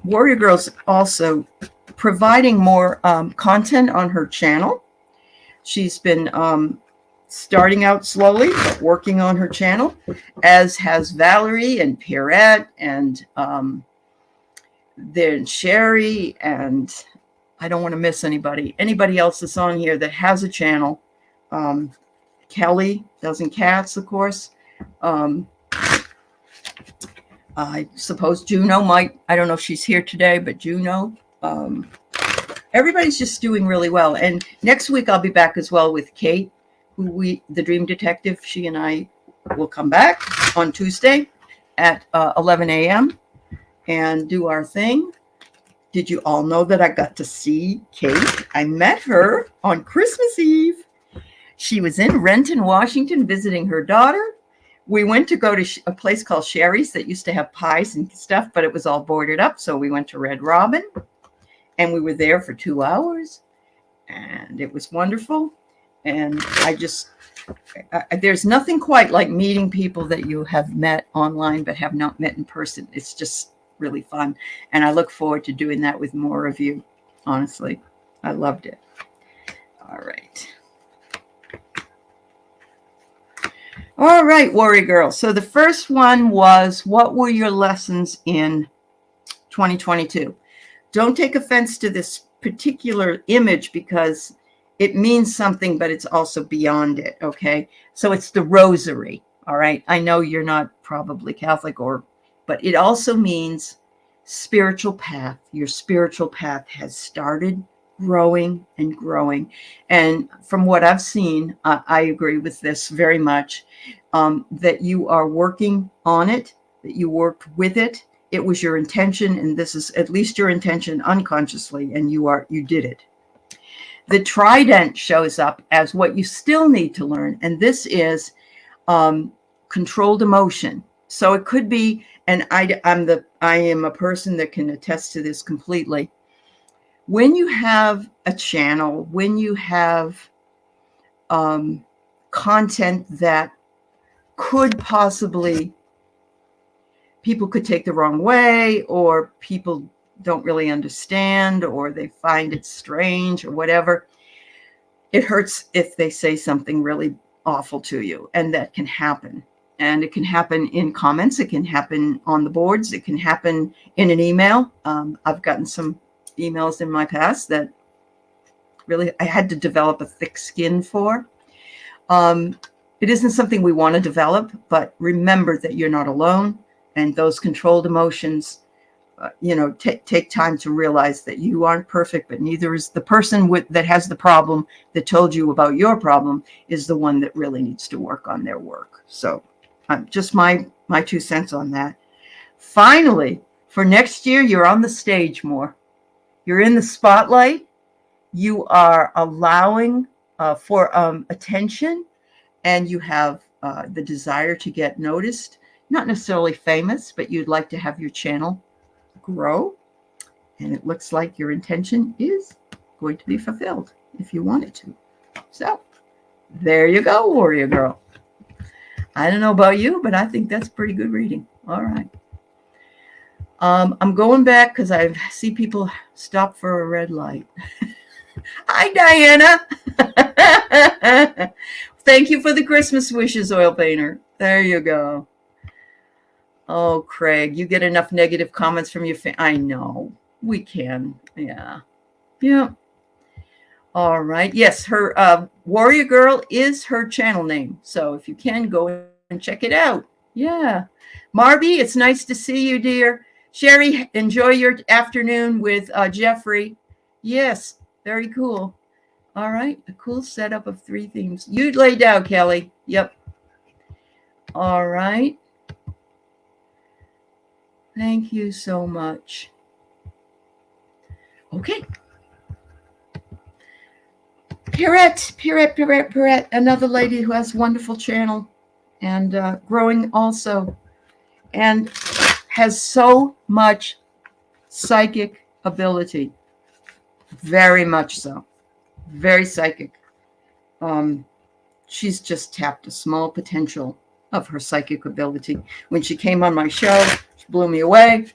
Warrior Girl's also providing more content on her channel. She's been starting out slowly, but working on her channel, as has Valerie and Pierrette and then Sherry, and I don't want to miss anybody else that's on here that has a channel. Kelly, Dozen Cats, of course. I suppose Juno might, I don't know if she's here today, but Juno. Everybody's just doing really well. And next week I'll be back as well with Kate, the Dream Detective. She and I will come back on Tuesday at 11 a.m. and do our thing. Did you all know that I got to see Kate? I met her on Christmas Eve. She was in Renton, Washington, visiting her daughter. We went to go to a place called Sherry's that used to have pies and stuff, but it was all boarded up. So we went to Red Robin, and we were there for 2 hours, and it was wonderful. And there's nothing quite like meeting people that you have met online but have not met in person. It's just really fun. And I look forward to doing that with more of you. Honestly, I loved it. All right. All right, Warrior Girl. So the first one was, what were your lessons in 2022? Don't take offense to this particular image because it means something, but it's also beyond it, okay? So it's the rosary, all right? I know you're not probably Catholic, but it also means spiritual path. Your spiritual path has started growing and growing. And from what I've seen, I agree with this very much, that you are working on it, that you worked with it. It was your intention, and this is at least your intention unconsciously, and you did it. The trident shows up as what you still need to learn, and this is controlled emotion. So it could be, and I am a person that can attest to this completely. When you have a channel, when you have content that could possibly, people could take the wrong way, or people don't really understand, or they find it strange or whatever, it hurts if they say something really awful to you, and that can happen. And it can happen in comments. It can happen on the boards. It can happen in an email. I've gotten some emails in my past that really I had to develop a thick skin for. It isn't something we want to develop, but remember that you're not alone, and those controlled emotions, take time to realize that you aren't perfect, but neither is the person that has the problem that told you about your problem is the one that really needs to work on their work. So just my 2 cents on that. Finally, for next year, you're on the stage more. You're in the spotlight. You are allowing for attention, and you have the desire to get noticed. Not necessarily famous, but you'd like to have your channel grow. And it looks like your intention is going to be fulfilled if you want it to. So there you go, Warrior Girl. I don't know about you, but I think that's pretty good reading. All right. I'm going back because I see people stop for a red light. Hi, Diana. Thank you for the Christmas wishes, Oil Painter. There you go. Oh, Craig, you get enough negative comments from your I know. We can. Yeah. Yeah. All right. Yes, her Warrior Girl is her channel name. So if you can, go and check it out. Yeah. Marby, it's nice to see you, dear. Sherry, enjoy your afternoon with Jeffrey. Yes, very cool. All right. A cool setup of 3 themes. You lay down, Kelly. Yep. All right. Thank you so much. Okay. Pirette, another lady who has a wonderful channel and growing also, and has so much psychic ability. Very much so. Very psychic. She's just tapped a small potential of her psychic ability. When she came on my show, she blew me away.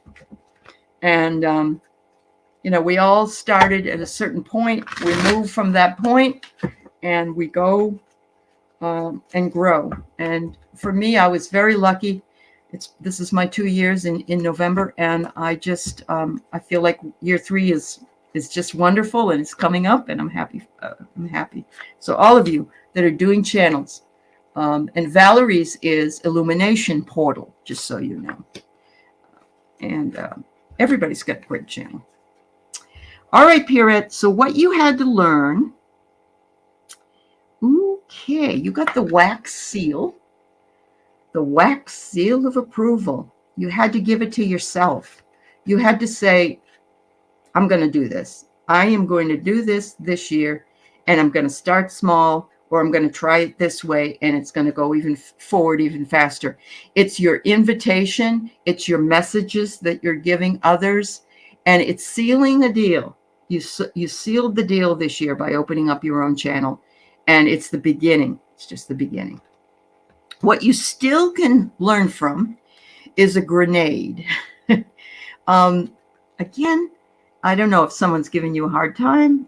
And, we all started at a certain point. We move from that point and we go and grow. And for me, I was very lucky. This is my 2 years in November. And I just, I feel like year 3 is just wonderful, and it's coming up, and I'm happy. So all of you that are doing channels, and Valerie's is Illumination Portal, just so you know. And everybody's got a great channel. All right, Pierrette. So what you had to learn. Okay, you got the wax seal. The wax seal of approval. You had to give it to yourself. You had to say, I'm going to do this. I am going to do this year, and I'm going to start small, or I'm going to try it this way, and it's going to go even forward even faster. It's your invitation. It's your messages that you're giving others, and it's sealing a deal. You sealed the deal this year by opening up your own channel, and it's the beginning. It's just the beginning. What you still can learn from is a grenade. Again, I don't know if someone's giving you a hard time.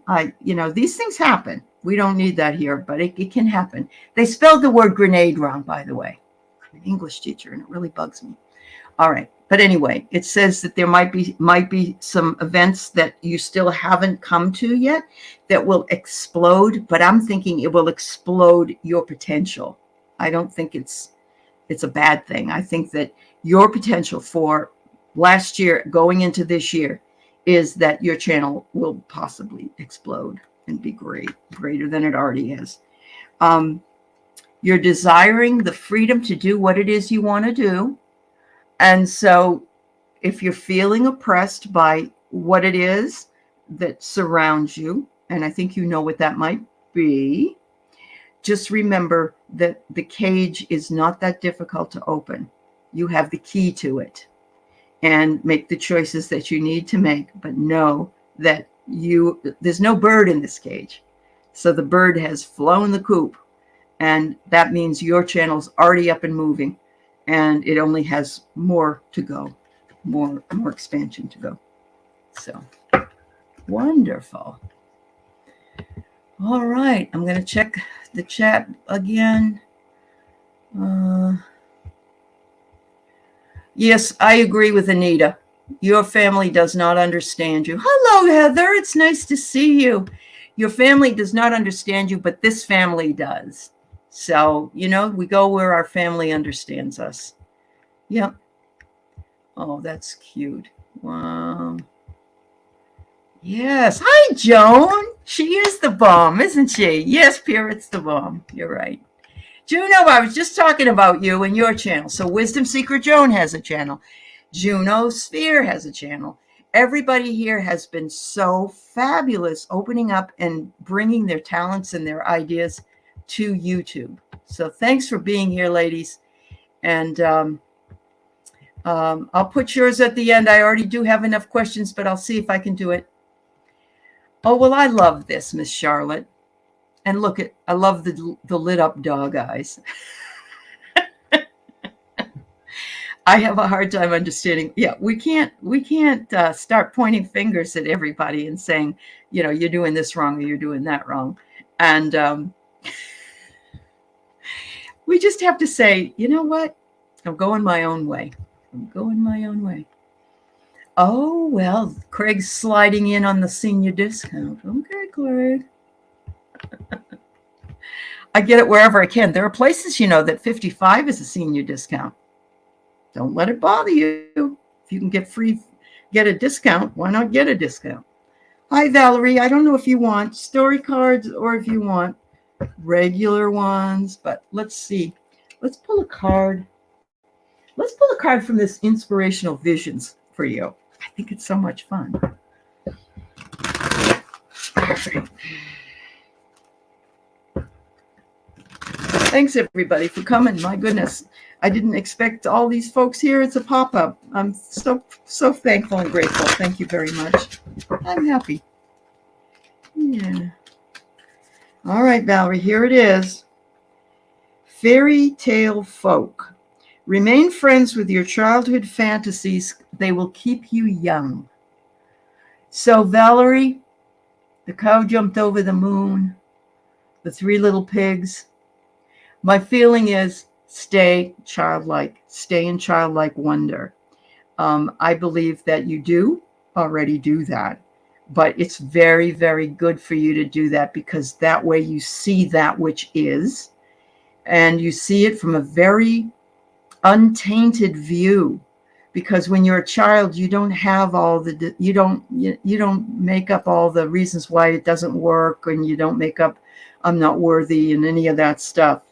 These things happen. We don't need that here, but it can happen. They spelled the word grenade wrong, by the way. I'm an English teacher, and it really bugs me. All right. But anyway, it says that there might be some events that you still haven't come to yet that will explode, but I'm thinking it will explode your potential. I don't think it's a bad thing. I think that your potential for last year going into this year is that your channel will possibly explode and be greater than it already is. You're desiring the freedom to do what it is you want to do. And so if you're feeling oppressed by what it is that surrounds you, and I think you know what that might be, just remember that the cage is not that difficult to open. You have the key to it, and make the choices that you need to make, but know that there's no bird in this cage. So the bird has flown the coop, and that means your channel's already up and moving, and it only has more to go, more expansion to go. So wonderful. All right, I'm going to check the chat again. Yes, I agree with Anita. Your family does not understand you. Hello, Heather. It's nice to see you. Your family does not understand you, but this family does. So, we go where our family understands us. Yep. Oh, that's cute. Wow. Yes. Hi, Joan. She is the bomb, isn't she? Yes, Pierre's the bomb. You're right. Juno, I was just talking about you and your channel. So Wisdom Seeker Joan has a channel. Juno Sphere has a channel. Everybody here has been so fabulous opening up and bringing their talents and their ideas to YouTube. So thanks for being here, ladies. And I'll put yours at the end. I already do have enough questions, but I'll see if I can do it. Oh, well, I love this, Miss Charlotte. And look, I love the lit up dog eyes. I have a hard time understanding. Yeah, we can't start pointing fingers at everybody and saying, you're doing this wrong or you're doing that wrong. And we just have to say, you know what? I'm going my own way. I'm going my own way. Oh, well, Craig's sliding in on the senior discount. Okay, Craig. I get it wherever I can. There are places, that 55 is a senior discount. Don't let it bother you. If you can get a discount, why not get a discount? Hi, Valerie. I don't know if you want story cards or if you want regular ones, but let's see. Let's pull a card. Let's pull a card from this Inspirational Visions for you. I think it's so much fun. All right. Thanks, everybody, for coming. My goodness, I didn't expect all these folks here. It's a pop-up. I'm so thankful and grateful. Thank you very much. I'm happy. Yeah. All right, Valerie, here it is. Fairy tale folk. Remain friends with your childhood fantasies. They will keep you young. So, Valerie, the cow jumped over the moon. The three little pigs. My feeling is stay childlike, stay in childlike wonder. I believe that you do already do that, but it's very, very good for you to do that because that way you see that which is, and you see it from a very untainted view. Because when you're a child, you don't have all you don't make up all the reasons why it doesn't work, and you don't make up I'm not worthy and any of that stuff.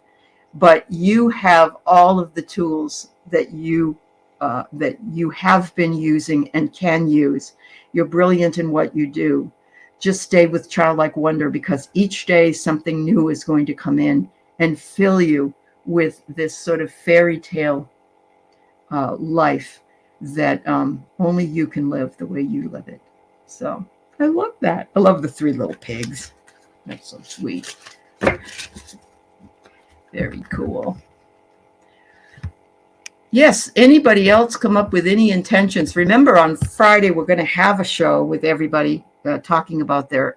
But you have all of the tools that you that you have been using and can use. You're brilliant in what you do. Just stay with childlike wonder, because each day something new is going to come in and fill you with this sort of fairy tale life that only you can live the way you live it. So I love that. I love the 3 little pigs. That's so sweet. Very cool. Yes, anybody else come up with any intentions? Remember, on Friday, we're going to have a show with everybody talking about their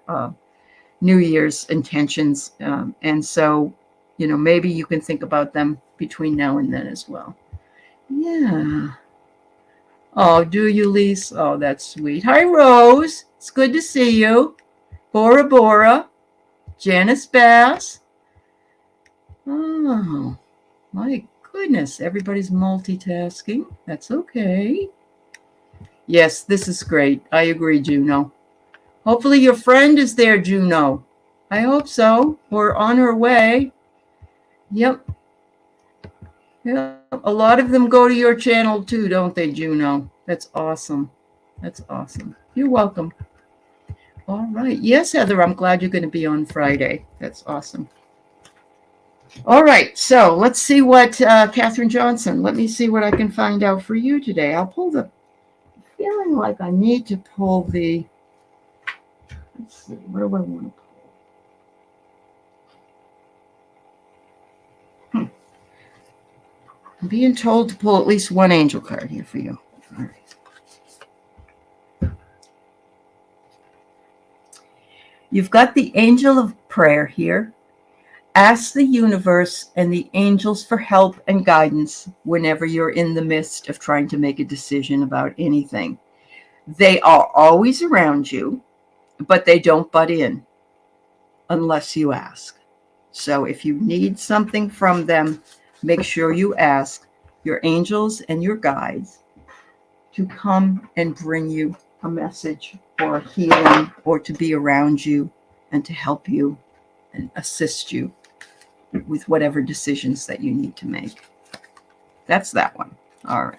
New Year's intentions. And so, maybe you can think about them between now and then as well. Yeah. Oh, do you, Lise? Oh, that's sweet. Hi, Rose. It's good to see you. Bora Bora. Janice Bass. Oh, my goodness. Everybody's multitasking. That's okay. Yes, this is great. I agree, Juno. Hopefully your friend is there, Juno. I hope so. We're on her way. Yep. A lot of them go to your channel too, don't they, Juno? That's awesome. That's awesome. You're welcome. All right. Yes, Heather, I'm glad you're going to be on Friday. That's awesome. All right. So let's see what Catherine Johnson, let me see what I can find out for you today. I'll pull the, feeling like I need to pull the, let's see, what do I want to pull? I'm being told to pull at least one angel card here for you. All right. You've got the angel of prayer here. Ask the universe and the angels for help and guidance whenever you're in the midst of trying to make a decision about anything. They are always around you, but they don't butt in unless you ask. So if you need something from them, make sure you ask your angels and your guides to come and bring you a message or a healing, or to be around you and to help you and assist you with whatever decisions that you need to make. That's that one. All right.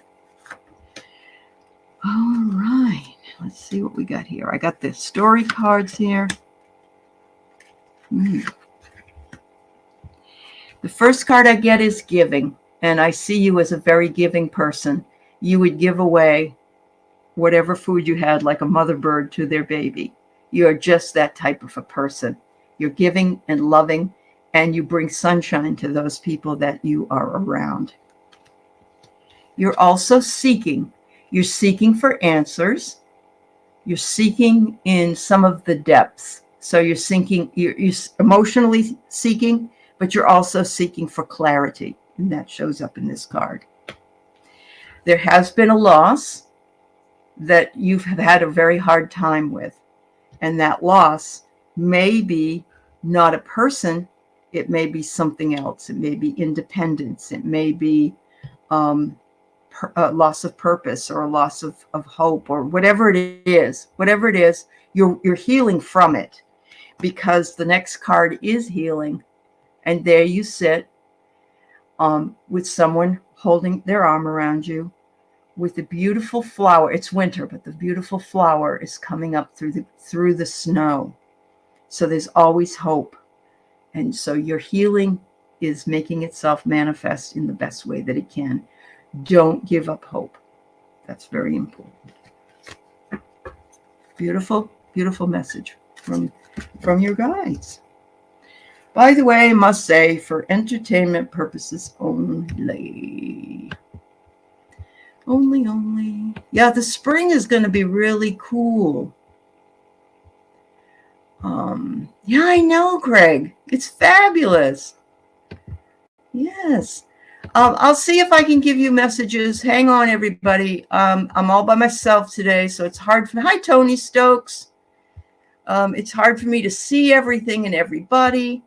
All right. Let's see what we got here. I got the story cards here. The first card I get is giving, and I see you as a very giving person. You would give away whatever food you had like a mother bird to their baby. You are just that type of a person. You're giving and loving, and you bring sunshine to those people that you are around. You're also seeking. You're seeking for answers. You're seeking in some of the depths. So you're emotionally seeking, but you're also seeking for clarity, and that shows up in this card. There has been a loss that you've had a very hard time with, and that loss may be not a person, it may be something else. It may be independence. It may be a loss of purpose, or a loss of hope, or whatever it is. Whatever it is, you're healing from it, because the next card is healing. And there you sit with someone holding their arm around you with a beautiful flower. It's winter, but the beautiful flower is coming up through the snow. So there's always hope. And so your healing is making itself manifest in the best way that it can. Don't give up hope. That's very important. Beautiful, beautiful message from your guides. By the way, I must say, for entertainment purposes only. Only. Yeah, the spring is going to be really cool. Yeah, I know, Greg. It's fabulous. Yes. I'll see if I can give you messages. Hang on, everybody. I'm all by myself today, so it's hard for me. Hi, Tony Stokes. It's hard for me to see everything and everybody,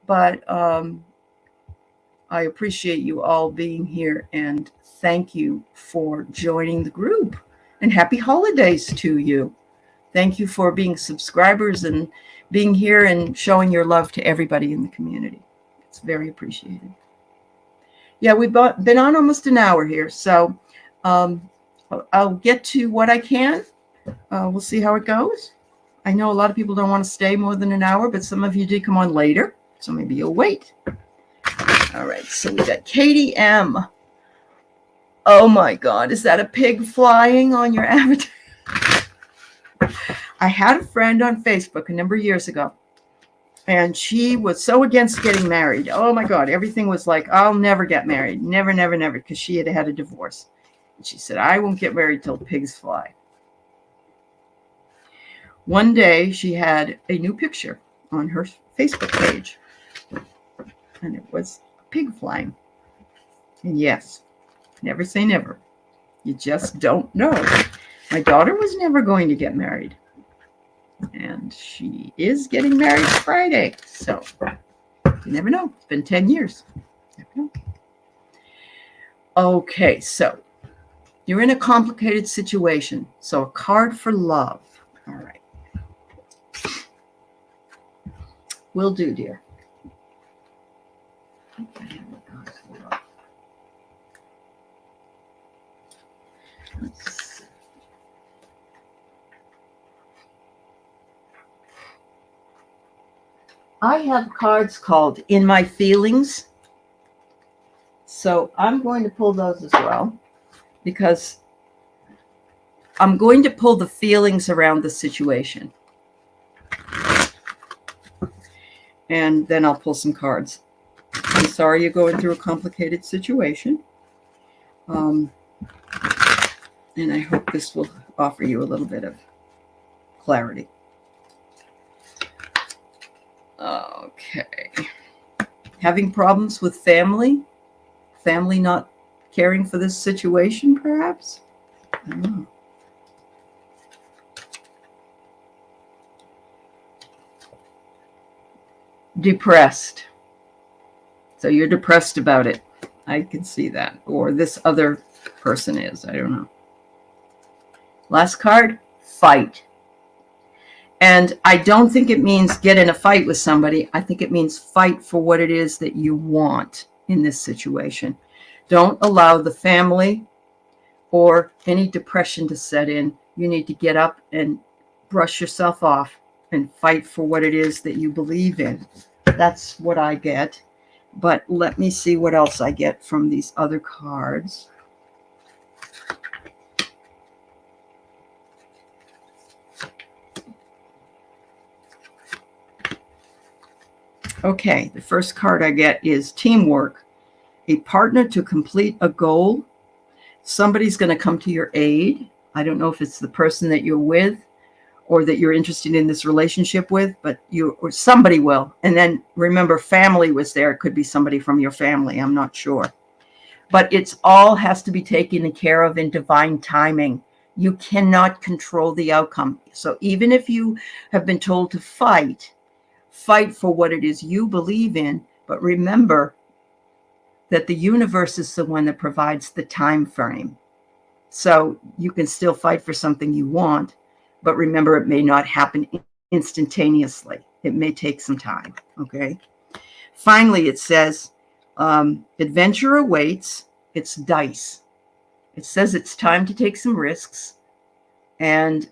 but I appreciate you all being here, and thank you for joining the group, and happy holidays to you. Thank you for being subscribers and being here and showing your love to everybody in the community. It's very appreciated. Yeah, we've been on almost an hour here. So I'll get to what I can. We'll see how it goes. I know a lot of people don't want to stay more than an hour, but some of you did come on later, so maybe you'll wait. All right, so we got Katie M. Oh my God, is that a pig flying on your avatar? I had a friend on Facebook a number of years ago, and she was so against getting married. Oh my God, everything was like, I'll never get married. Never, never, never, because she had had a divorce. And she said, I won't get married till pigs fly. One day she had a new picture on her Facebook page, and it was a pig flying. And yes, never say never. You just don't know. My daughter was never going to get married, and she is getting married Friday. So you never know. It's been 10 years. Never know. Okay, so you're in a complicated situation. So a card for love. All right. Will do, dear. I have cards called In My Feelings. So I'm going to pull those as well, because I'm going to pull the feelings around the situation. And then I'll pull some cards. I'm sorry you're going through a complicated situation. And I hope this will offer you a little bit of clarity. Okay. Having problems with family? Family not caring for this situation, perhaps? I don't know. Depressed. So you're depressed about it. I can see that. Or this other person is. I don't know. Last card, fight. And I don't think it means get in a fight with somebody. I think it means fight for what it is that you want in this situation. Don't allow the family or any depression to set in. You need to get up and brush yourself off and fight for what it is that you believe in. That's what I get. But let me see what else I get from these other cards. Okay, the first card I get is teamwork. A partner to complete a goal. Somebody's going to come to your aid. I don't know if it's the person that you're with or that you're interested in this relationship with, but you or somebody will. And then remember, family was there. It could be somebody from your family. I'm not sure. But it's all has to be taken care of in divine timing. You cannot control the outcome. So even if you have been told to fight for what it is you believe in, but remember that the universe is the one that provides the time frame. So you can still fight for something you want, but remember it may not happen instantaneously. It may take some time, okay? Finally, it says, adventure awaits. It's dice. It says it's time to take some risks and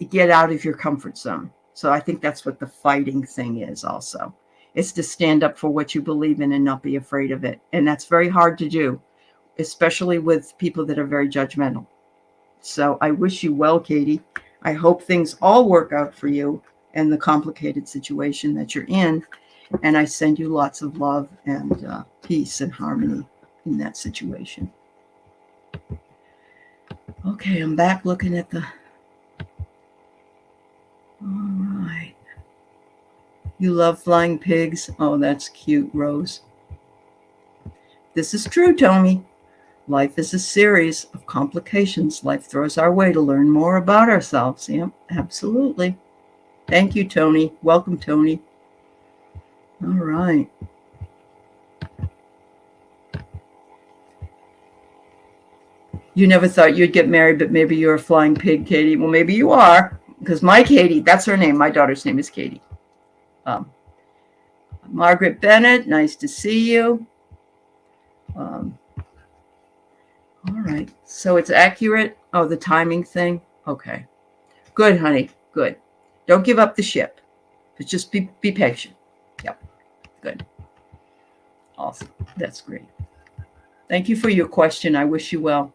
get out of your comfort zone. So I think that's what the fighting thing is also. It's to stand up for what you believe in and not be afraid of it. And that's very hard to do, especially with people that are very judgmental. So I wish you well, Katie. I hope things all work out for you and the complicated situation that you're in. And I send you lots of love and peace and harmony in that situation. Okay, I'm back looking at the... All right. You love flying pigs? Oh, that's cute, Rose. This is true, Tony. Life is a series of complications life throws our way to learn more about ourselves. Yep, absolutely. Thank you, Tony. Welcome, Tony. All right. You never thought you'd get married, but maybe you're a flying pig, Katie. Well, maybe you are, because my Katie, that's her name. My daughter's name is Katie. Margaret Bennett, nice to see you. All right. So it's accurate. Oh, the timing thing. Okay. Good, honey. Good. Don't give up the ship. But just be patient. Yep. Good. Awesome. That's great. Thank you for your question. I wish you well.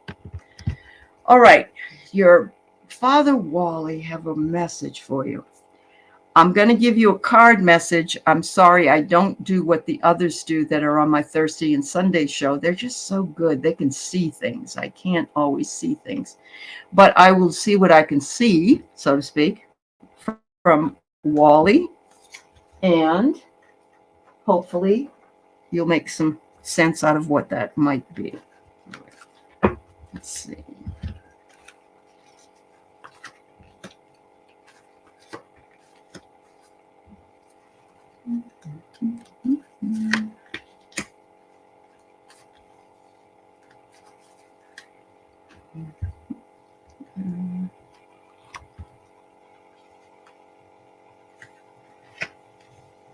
All right. Your father Wally have a message for you. I'm going to give you a card message. I'm sorry, I don't do what the others do that are on my Thursday and Sunday show. They're just so good. They can see things. I can't always see things, but I will see what I can see, so to speak, from Wally, and hopefully you'll make some sense out of what that might be. Let's see.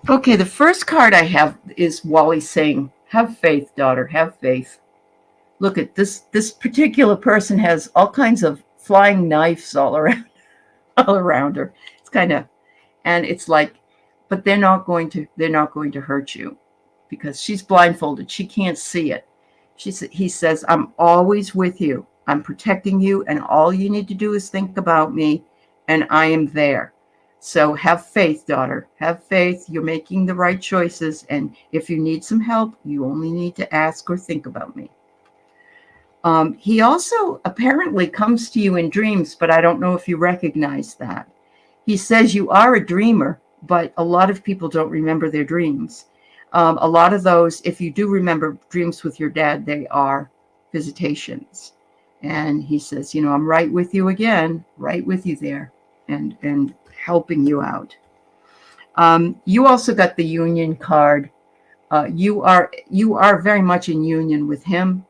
Okay, the first card I have is Wally saying, "Have faith, daughter, have faith." Look at this. This particular person has all kinds of flying knives all around, all around her. It's kind of, and it's like, but they're not going to hurt you because she's blindfolded. She can't see it. He says, "I'm always with you. I'm protecting you, and all you need to do is think about me, and I am there. So have faith, daughter. Have faith. You're making the right choices, and if you need some help, you only need to ask or think about me." He also apparently comes to you in dreams, but I don't know if you recognize that. He says you are a dreamer, but a lot of people don't remember their dreams. A lot of those, if you do remember dreams with your dad, they are visitations. And he says, I'm right with you again, right with you there, and helping you out. You also got the union card. You are very much in union with him.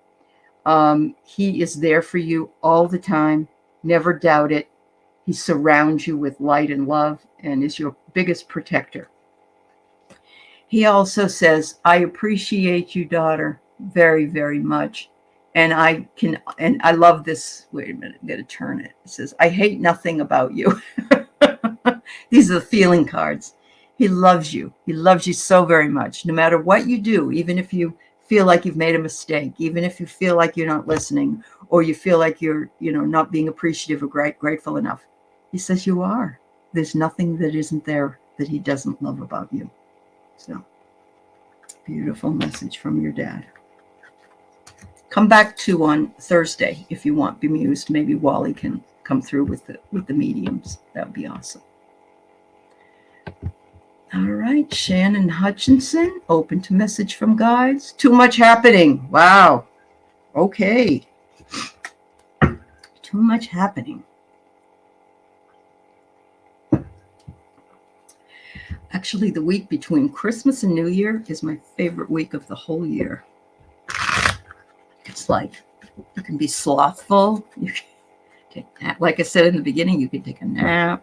He is there for you all the time. Never doubt it. He surrounds you with light and love and is your biggest protector. He also says, "I appreciate you, daughter, very, very much. And I love this." Wait a minute, I'm going to turn it. It says, "I hate nothing about you." These are the feeling cards. He loves you. He loves you so very much. No matter what you do, even if you feel like you've made a mistake, even if you feel like you're not listening, or you feel like you're, not being appreciative or grateful enough. He says you are. There's nothing that isn't there that he doesn't love about you. So, beautiful message from your dad. Come back to on Thursday if you want bemused. Maybe Wally can come through with the mediums. That would be awesome. All right, Shannon Hutchinson, open to message from guides. Too much happening. Wow. Okay. Too much happening. Actually, the week between Christmas and New Year is my favorite week of the whole year. It's like you can be slothful. You can take that. Like I said in the beginning, you can take a nap,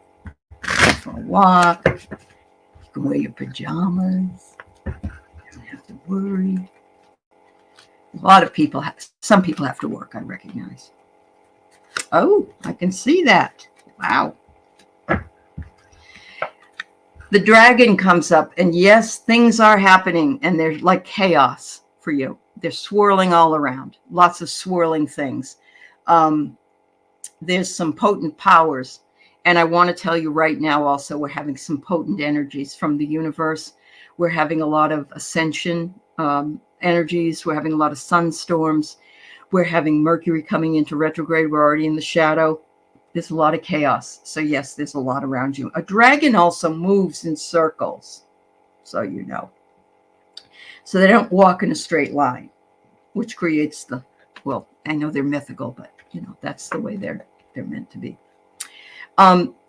go for a walk. You can wear your pajamas. You don't have to worry. A lot of people some people have to work, I recognize. Oh, I can see that. Wow. The dragon comes up, and yes, things are happening, and they're like chaos for you. They're swirling all around. Lots of swirling things. There's some potent powers. And I want to tell you right now also, we're having some potent energies from the universe. We're having a lot of ascension energies. We're having a lot of sunstorms. We're having Mercury coming into retrograde. We're already in the shadow. There's a lot of chaos. So yes, there's a lot around you. A dragon also moves in circles, so you know. So they don't walk in a straight line, which creates well, I know they're mythical, but that's the way they're meant to be.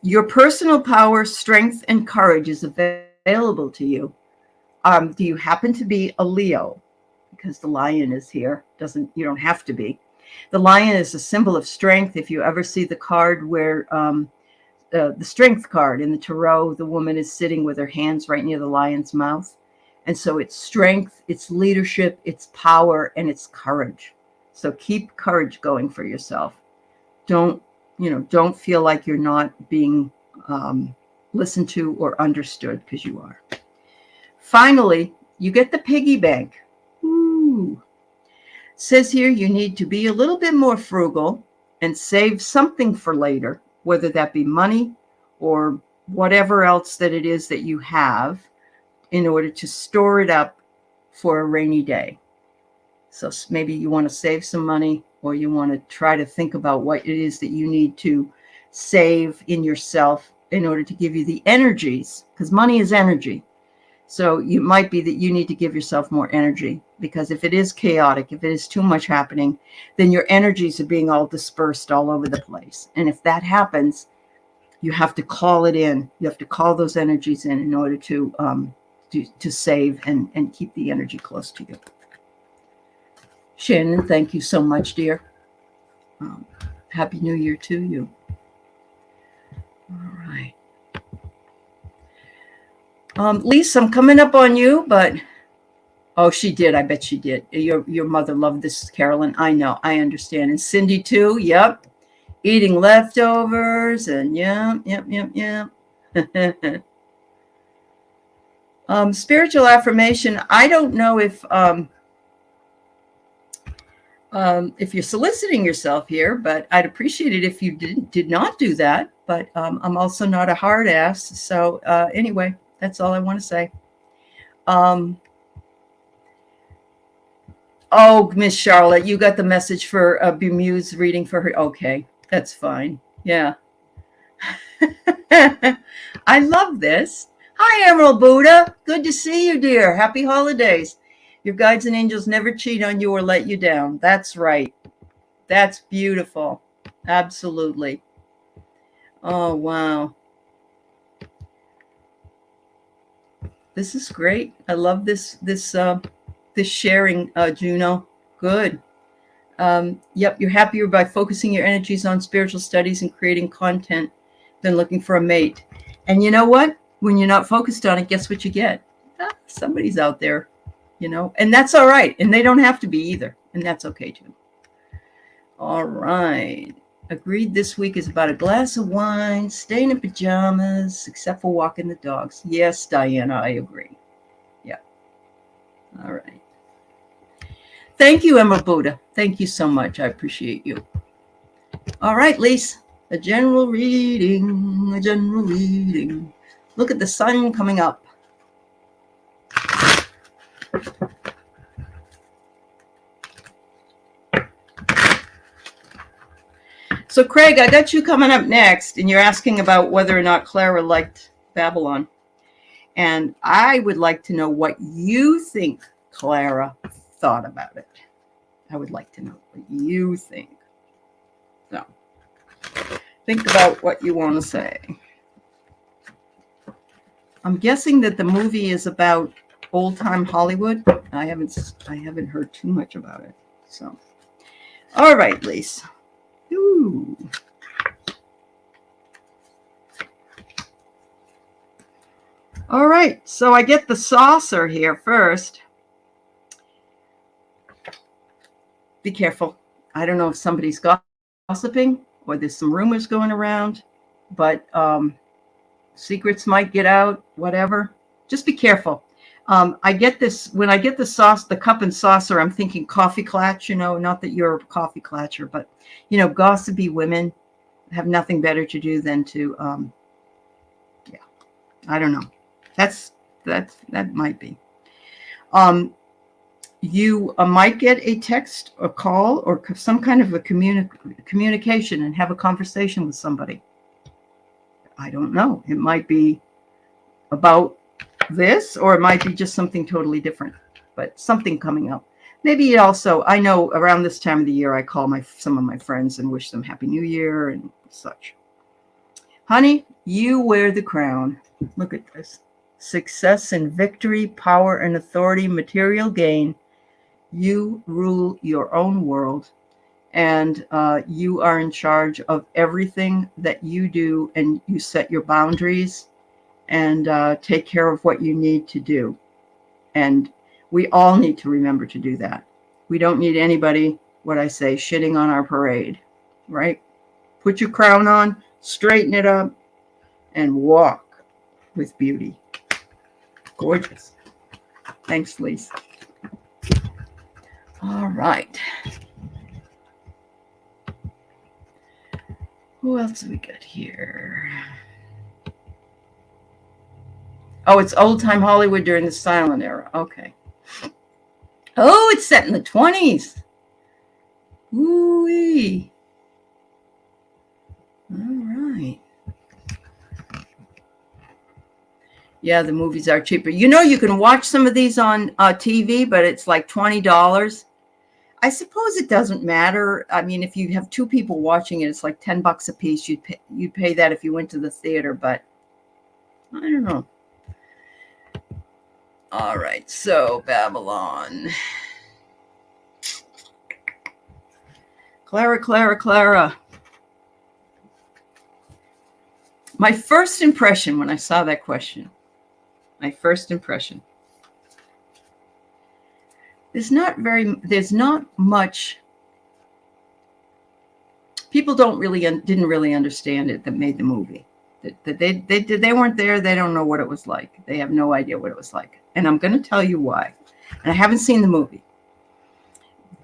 Your personal power, strength, and courage is available to you. Do you happen to be a Leo? Because the lion is here. You don't have to be. The lion is a symbol of strength. If you ever see the card where the strength card in the tarot, the woman is sitting with her hands right near the lion's mouth. And so it's strength, it's leadership, it's power, and it's courage. So keep courage going for yourself. Don't feel like you're not being listened to or understood, because you are. Finally, you get the piggy bank. Ooh. Says here you need to be a little bit more frugal and save something for later, whether that be money or whatever else that it is that you have, in order to store it up for a rainy day. So maybe you want to save some money, or you want to try to think about what it is that you need to save in yourself in order to give you the energies, because money is energy. So it might be that you need to give yourself more energy, because if it is chaotic, if it is too much happening, then your energies are being all dispersed all over the place. And if that happens, you have to call it in. You have to call those energies in order to save and keep the energy close to you. Shannon, thank you so much, dear. Happy New Year to you. All right. Lisa, I'm coming up on you, but oh, she did. I bet she did. Your mother loved this, Carolyn. I know. I understand. And Cindy too. Yep. Eating leftovers and yep. Spiritual affirmation. I don't know if you're soliciting yourself here, but I'd appreciate it if you did not do that. But I'm also not a hard ass. So anyway, that's all I want to say. Oh, Miss Charlotte, you got the message for Bemuse reading for her. Okay, that's fine. Yeah. I love this. Hi, Emerald Buddha. Good to see you, dear. Happy holidays. Your guides and angels never cheat on you or let you down. That's right. That's beautiful. Absolutely. Oh, wow. This is great. I love this sharing, Juno. Good. Yep, you're happier by focusing your energies on spiritual studies and creating content than looking for a mate. And you know what? When you're not focused on it, guess what you get? Somebody's out there, and that's all right. And they don't have to be either. And that's okay too. All right. Agreed, this week is about a glass of wine, staying in pajamas, except for walking the dogs. Yes, Diana, I agree. Yeah. All right. Thank you, Emma Buddha. Thank you so much. I appreciate you. All right, Lise. A general reading. Look at the sun coming up. So, Craig, I got you coming up next, and you're asking about whether or not Clara liked Babylon. And I would like to know what you think Clara thought about it. I would like to know what you think. So, think about what you want to say. I'm guessing that the movie is about old-time Hollywood. I haven't heard too much about it. So, all right, Lise. Ooh. All right, so I get the saucer here first. Be careful. I don't know if somebody's gossiping or there's some rumors going around, but secrets might get out, whatever. Just be careful. I get this, when I get the cup and saucer, I'm thinking coffee clatch, not that you're a coffee clatcher, but, gossipy women have nothing better to do than to, I don't know. That might be. You might get a text or call or some kind of a communication and have a conversation with somebody. I don't know. It might be about this, or it might be just something totally different, but something coming up. Maybe also, I know around this time of the year, I call some of my friends and wish them Happy New Year and such. Honey, you wear the crown. Look at this. Success and victory, power and authority, material gain. You rule your own world, and you are in charge of everything that you do, and you set your boundaries and take care of what you need to do. And we all need to remember to do that. We don't need anybody what I say, shitting on our parade, right? Put your crown on, straighten it up, and walk with beauty. Gorgeous. Thanks, Lisa. All right. Who else do we got here? Oh, it's old-time Hollywood during the silent era. Okay. Oh, it's set in the 20s. Ooh-wee. All right. Yeah, the movies are cheaper. You know, you can watch some of these on TV, but it's like $20. I suppose it doesn't matter. I mean, if you have two people watching it, it's like $10 a piece. You'd pay that if you went to the theater, but I don't know. All right, so Babylon. Clara. My first impression when I saw that question, there's not much. People didn't really understand it that made the movie. That they weren't there. They don't know what it was like. They have no idea what it was like. And I'm going to tell you why. And I haven't seen the movie.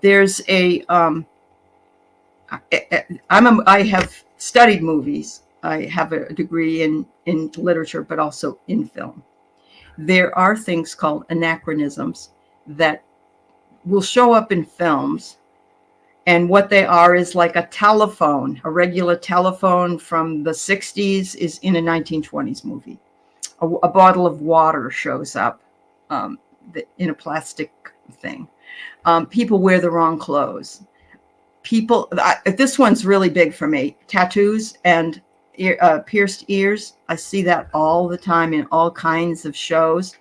There's I have studied movies. I have a degree in literature, but also in film. There are things called anachronisms that will show up in films. And what they are is like a telephone. A regular telephone from the 60s is in a 1920s movie. A bottle of water shows up in a plastic thing. People wear the wrong clothes. This one's really big for me. Tattoos and pierced ears. I see that all the time in all kinds of shows.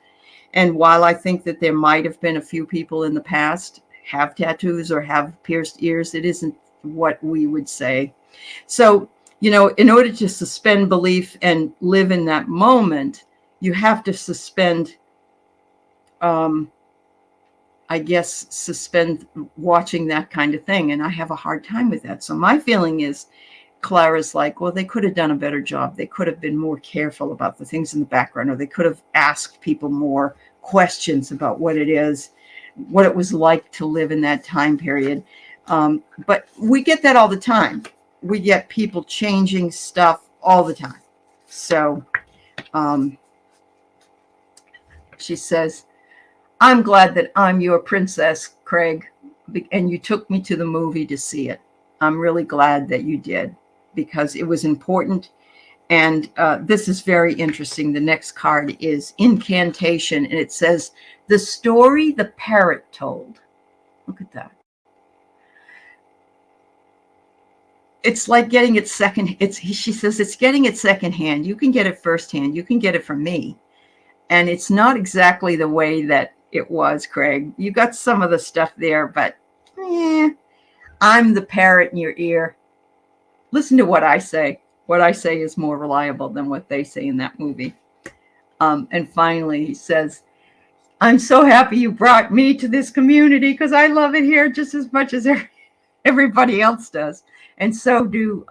And while I think that there might have been a few people in the past have tattoos or have pierced ears, it isn't what we would say. So, you know, in order to suspend belief and live in that moment, you have to suspend watching that kind of thing. And I have a hard time with that. So my feeling is Clara's like, well, they could have done a better job. They could have been more careful about the things in the background, or they could have asked people more questions about what it was like to live in that time period. But we get that all the time. We get people changing stuff all the time. So she says, I'm glad that I'm your princess, Craig, and you took me to the movie to see it. I'm really glad that you did, because it was important. And this is very interesting. The next card is Incantation, and it says, the story the parrot told. Look at that. It's like getting it second. She says it's getting it secondhand. You can get it firsthand. You can get it from me. And it's not exactly the way that it was, Craig. You got some of the stuff there, but I'm the parrot in your ear. Listen to what I say. What I say is more reliable than what they say in that movie. And finally, he says, I'm so happy you brought me to this community, because I love it here just as much as everybody else does. And so do,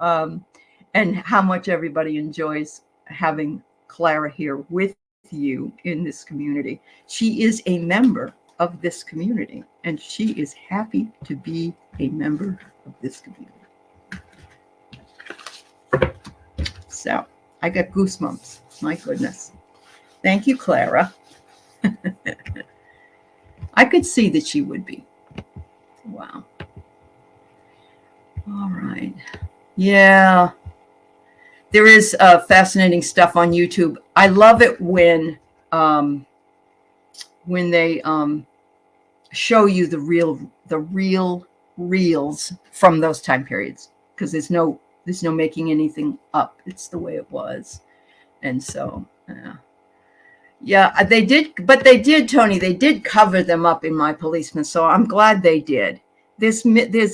and how much everybody enjoys having Clara here with you in this community. She is a member of this community, and she is happy to be a member of this community. So I got goosebumps. My goodness. Thank you, Clara. I could see that she would be. Wow. All right. Yeah. There is fascinating stuff on YouTube. I love it when they show you the real reels from those time periods, because there's no making anything up. It's the way it was. And so yeah, they did, Tony, they did cover them up in My Policeman. So I'm glad they did. There's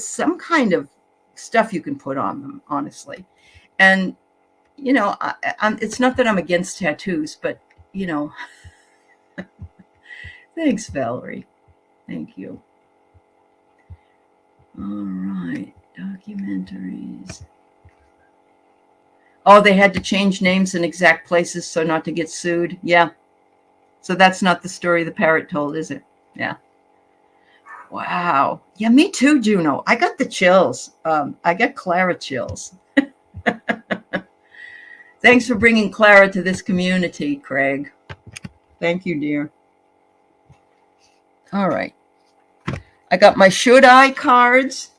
some kind of stuff you can put on them, honestly. And you know, it's not that I'm against tattoos, but you know, thanks, Valerie. Thank you. All right. Documentaries. Oh, they had to change names in exact places so not to get sued. Yeah. So that's not the story the parrot told, is it? Yeah. Wow. Yeah, me too, Juno. I got the chills. I got Clara chills. Thanks for bringing Clara to this community, Craig. Thank you, dear. All right. I got my should I cards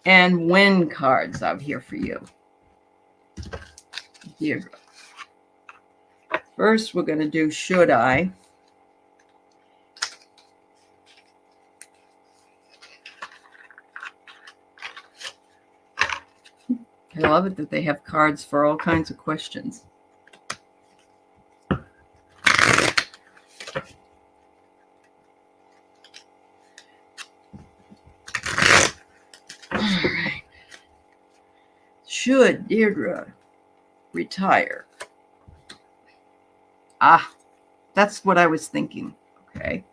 and when cards out here for you. Here. First, we're going to do should I. I love it that they have cards for all kinds of questions. All right. Should Deirdre retire? Ah, that's what I was thinking. Okay.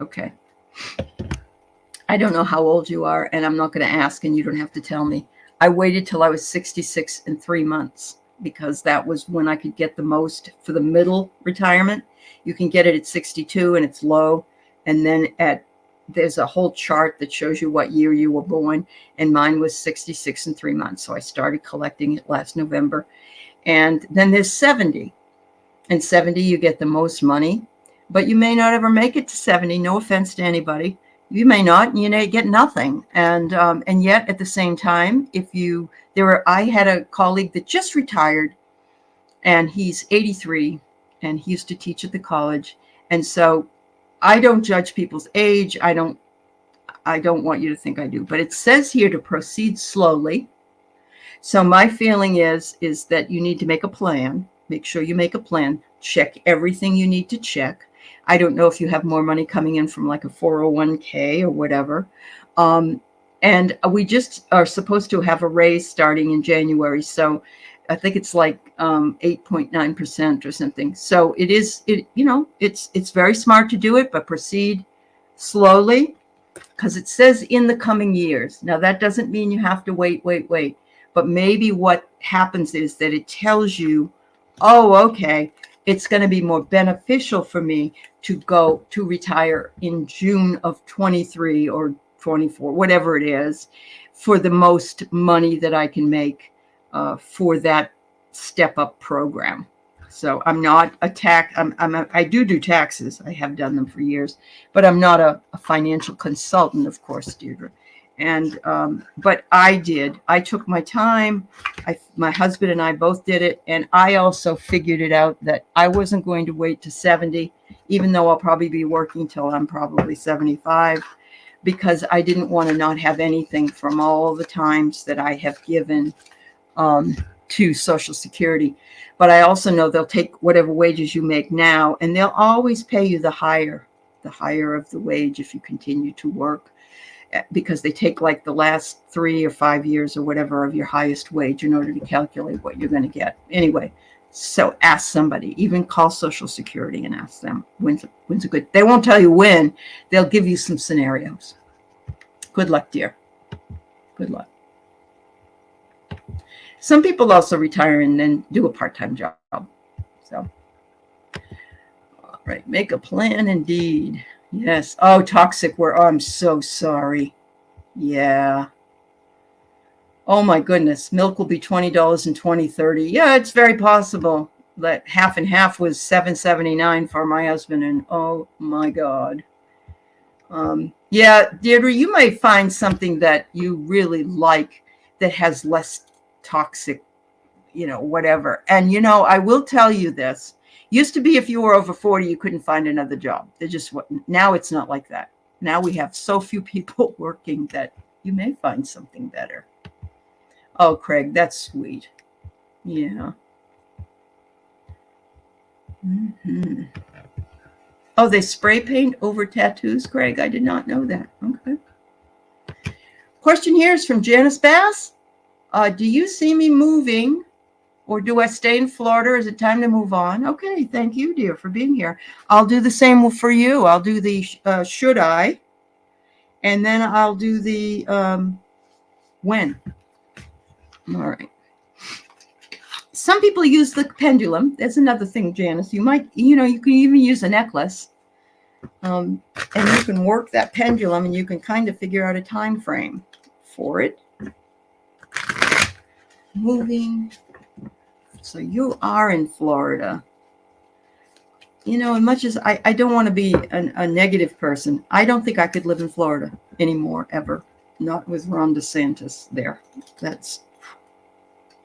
Okay. I don't know how old you are, and I'm not going to ask, and you don't have to tell me. I waited till I was 66 and 3 months because that was when I could get the most for the middle retirement. You can get it at 62 and it's low. And then there's a whole chart that shows you what year you were born. And mine was 66 and 3 months. So I started collecting it last November. And then there's 70. And 70, you get the most money. But you may not ever make it to 70. No offense to anybody. You may not, and you may get nothing. And yet at the same time, I had a colleague that just retired, and he's 83, and he used to teach at the college. And so I don't judge people's age. I don't want you to think I do, but it says here to proceed slowly. So my feeling is that you need to make a plan. Make sure you make a plan. Check everything you need to check. I don't know if you have more money coming in from like a 401k or whatever. And we just are supposed to have a raise starting in January. So I think it's like 8.9% or something. So it's very smart to do it, but proceed slowly because it says in the coming years. Now, that doesn't mean you have to wait. But maybe what happens is that it tells you, oh, okay, it's going to be more beneficial for me to retire in June of 23 or 24, whatever it is, for the most money that I can make for that step up program. So I'm not I do taxes. I have done them for years, but I'm not a financial consultant, of course, Deirdre. And but I took my time. My husband and I both did it. And I also figured it out that I wasn't going to wait to 70, even though I'll probably be working till I'm probably 75, because I didn't want to not have anything from all the times that I have given to Social Security. But I also know they'll take whatever wages you make now, and they'll always pay you the higher of the wage if you continue to work, because they take like the last 3 or 5 years or whatever of your highest wage in order to calculate what you're going to get. Anyway, so ask somebody, even call Social Security and ask them when's a good. They won't tell you when. They'll give you some scenarios. Good luck, dear. Good luck. Some people also retire and then do a part-time job. So, all right, make a plan indeed. Yes. Oh, toxic work. Oh, I'm so sorry. Yeah. Oh my goodness. Milk will be $20 in 2030. Yeah, it's very possible. That half and half was $7.79 for my husband, and oh my God. Yeah, Deirdre, you may find something that you really like that has less toxic, whatever. And I will tell you this. Used to be if you were over 40, you couldn't find another job. Now it's not like that. Now we have so few people working that you may find something better. Oh, Craig, that's sweet. Yeah. Mm-hmm. Oh, they spray paint over tattoos, Craig? I did not know that. Okay. Question here is from Janice Bass. Do you see me moving Or do I stay in Florida? Is it time to move on? Okay, thank you, dear, for being here. I'll do the same for you. I'll do the should I, and then I'll do the when. All right. Some people use the pendulum. That's another thing, Janice. You can even use a necklace. And you can work that pendulum and you can kind of figure out a time frame for it. Moving. So you are in Florida. As much as I don't want to be a negative person, I don't think I could live in Florida anymore, ever. Not with Ron DeSantis there.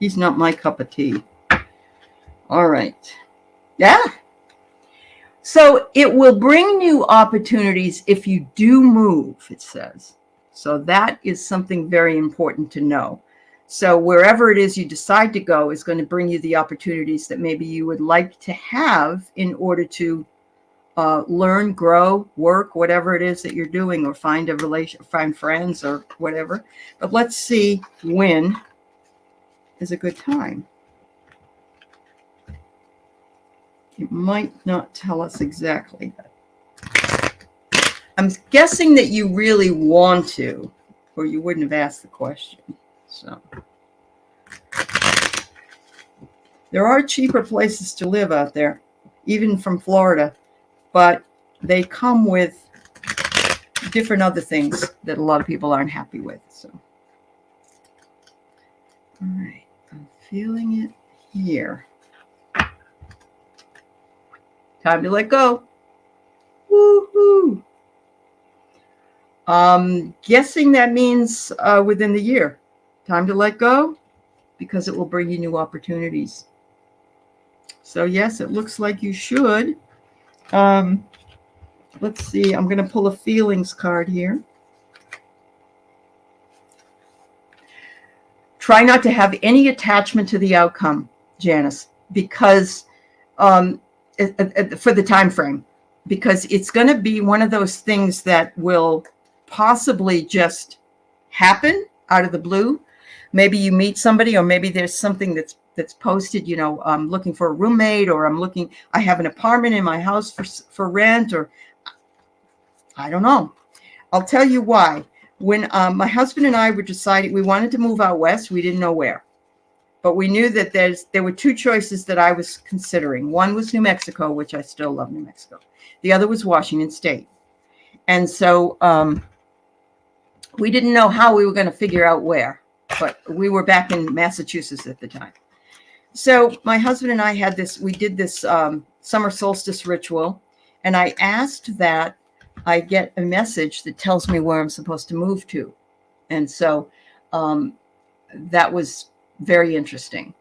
He's not my cup of tea. All right. Yeah. So it will bring new opportunities if you do move, it says. So that is something very important to know. So wherever it is you decide to go is going to bring you the opportunities that maybe you would like to have in order to learn, grow, work, whatever it is that you're doing, or find a relation, find friends or whatever. But let's see when is a good time. It might not tell us exactly. I'm guessing that you really want to, or you wouldn't have asked the question. So there are cheaper places to live out there, even from Florida, but they come with different other things that a lot of people aren't happy with. So, all right, I'm feeling it here. Time to let go. Woohoo! Guessing that means within the year. Time to let go because it will bring you new opportunities. So yes, it looks like you should. Let's see. I'm going to pull a feelings card here. Try not to have any attachment to the outcome, Janice, because for the time frame, because it's going to be one of those things that will possibly just happen out of the blue. Maybe you meet somebody, or maybe there's something that's posted, I'm looking for a roommate, or I have an apartment in my house for rent, or I don't know. I'll tell you why. When my husband and I were deciding, we wanted to move out west, we didn't know where. But we knew that there were two choices that I was considering. One was New Mexico, which I still love New Mexico. The other was Washington State. And so we didn't know how we were going to figure out where, but we were back in Massachusetts at the time. So my husband and I we did this summer solstice ritual, and I asked that I get a message that tells me where I'm supposed to move to. And so that was very interesting.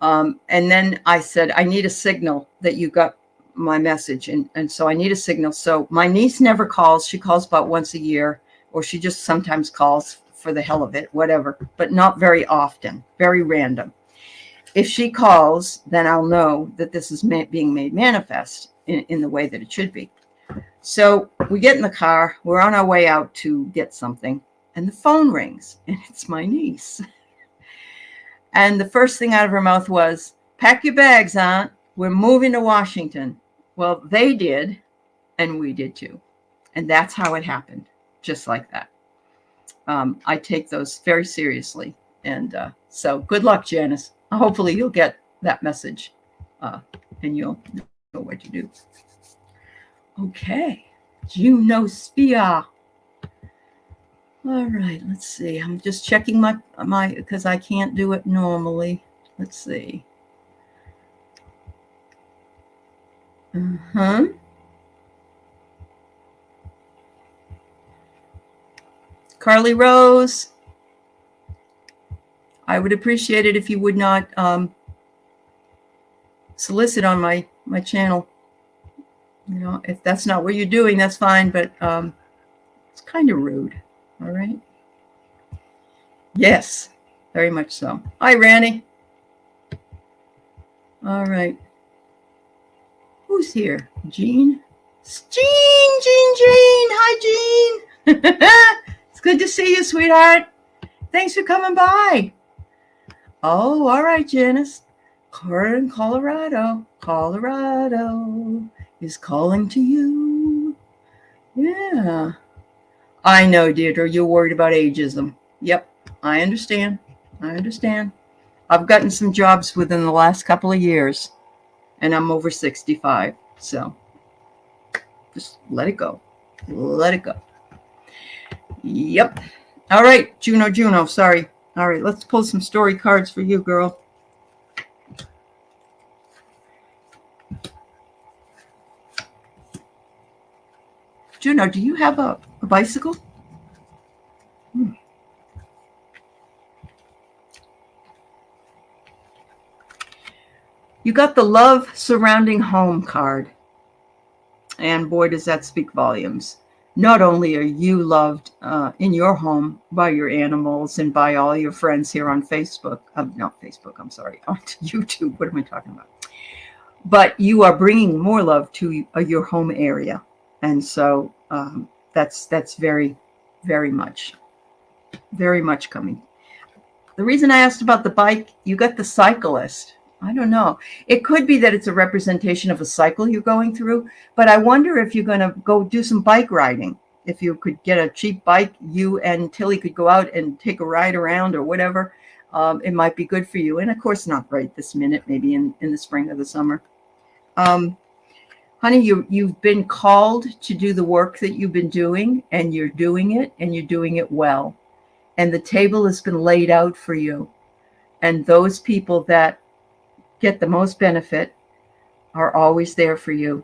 And then I said, I need a signal that you got my message. And so I need a signal. So my niece never calls. She calls about once a year, or she just sometimes calls for the hell of it, whatever, but not very often, very random. If she calls, then I'll know that this is being made manifest in the way that it should be. So we get in the car, we're on our way out to get something, and the phone rings, and it's my niece. And the first thing out of her mouth was, "Pack your bags, Aunt. We're moving to Washington." Well, they did, and we did too. And that's how it happened, just like that. I take those very seriously. And so good luck, Janice. Hopefully you'll get that message and you'll know what to do. Okay. Junosphere. All right, let's see. I'm just checking my because I can't do it normally. Let's see. Carly Rose, I would appreciate it if you would not solicit on my channel. If that's not what you're doing, that's fine, but it's kind of rude. All right. Yes, very much so. Hi, Randy. All right. Who's here? Jean? Jean. Hi, Jean. It's good to see you, sweetheart. Thanks for coming by. Oh, all right, Janice. Colorado. Colorado is calling to you. Yeah. I know, Deirdre, you're worried about ageism. Yep, I understand. I understand. I've gotten some jobs within the last couple of years, and I'm over 65. So just let it go. Let it go. Yep. All right, Juno, sorry. All right, let's pull some story cards for you, girl. Juno, do you have a bicycle? You got the love surrounding home card. And boy, does that speak volumes. Not only are you loved in your home by your animals and by all your friends here on Facebook, not Facebook, I'm sorry, on YouTube, what am I talking about? But you are bringing more love to your home area. And so that's very, very much coming. The reason I asked about the bike, you got the cyclist. I don't know. It could be that it's a representation of a cycle you're going through, but I wonder if you're going to go do some bike riding. If you could get a cheap bike, you and Tilly could go out and take a ride around or whatever. It might be good for you. And of course, not right this minute, maybe in the spring or the summer. Honey, you've been called to do the work that you've been doing, and you're doing it, and you're doing it well. And the table has been laid out for you. And those people that get the most benefit are always there for you,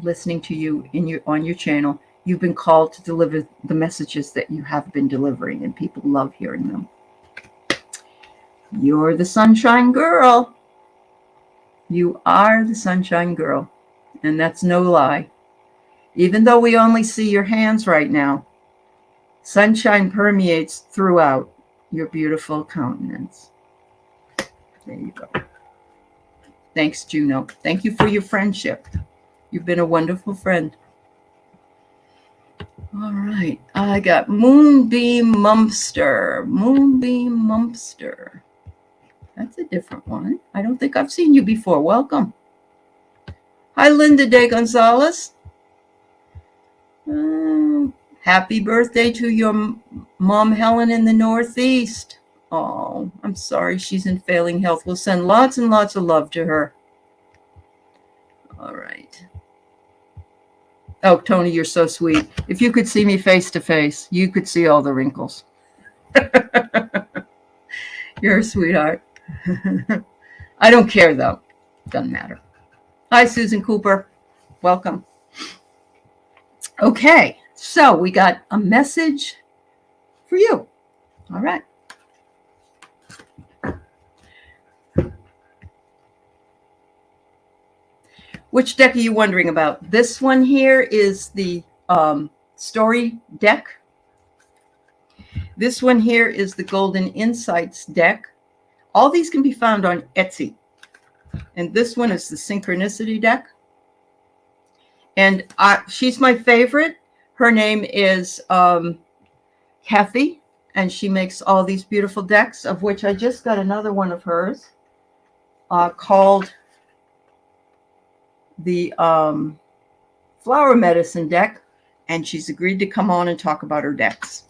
listening to you on your channel. You've been called to deliver the messages that you have been delivering, and people love hearing them. You're the sunshine girl. You are the sunshine girl, and that's no lie. Even though we only see your hands right now, sunshine permeates throughout your beautiful countenance. There you go. Thanks, Juno. Thank you for your friendship. You've been a wonderful friend. All right. I got Moonbeam Mumpster. Moonbeam Mumpster. That's a different one. I don't think I've seen you before. Welcome. Hi, Linda De Gonzalez. Happy birthday to your mom, Helen, in the Northeast. Oh, I'm sorry she's in failing health. We'll send lots and lots of love to her. All right. Oh, Tony, you're so sweet. If you could see me face to face, you could see all the wrinkles. You're a sweetheart. I don't care, though. Doesn't matter. Hi, Susan Cooper. Welcome. Okay, so we got a message for you. All right. Which deck are you wondering about? This one here is the story deck. This one here is the Golden Insights deck. All these can be found on Etsy. And this one is the Synchronicity deck. And she's my favorite. Her name is Kathy, and she makes all these beautiful decks, of which I just got another one of hers called the Flower Medicine deck, and she's agreed to come on and talk about her decks.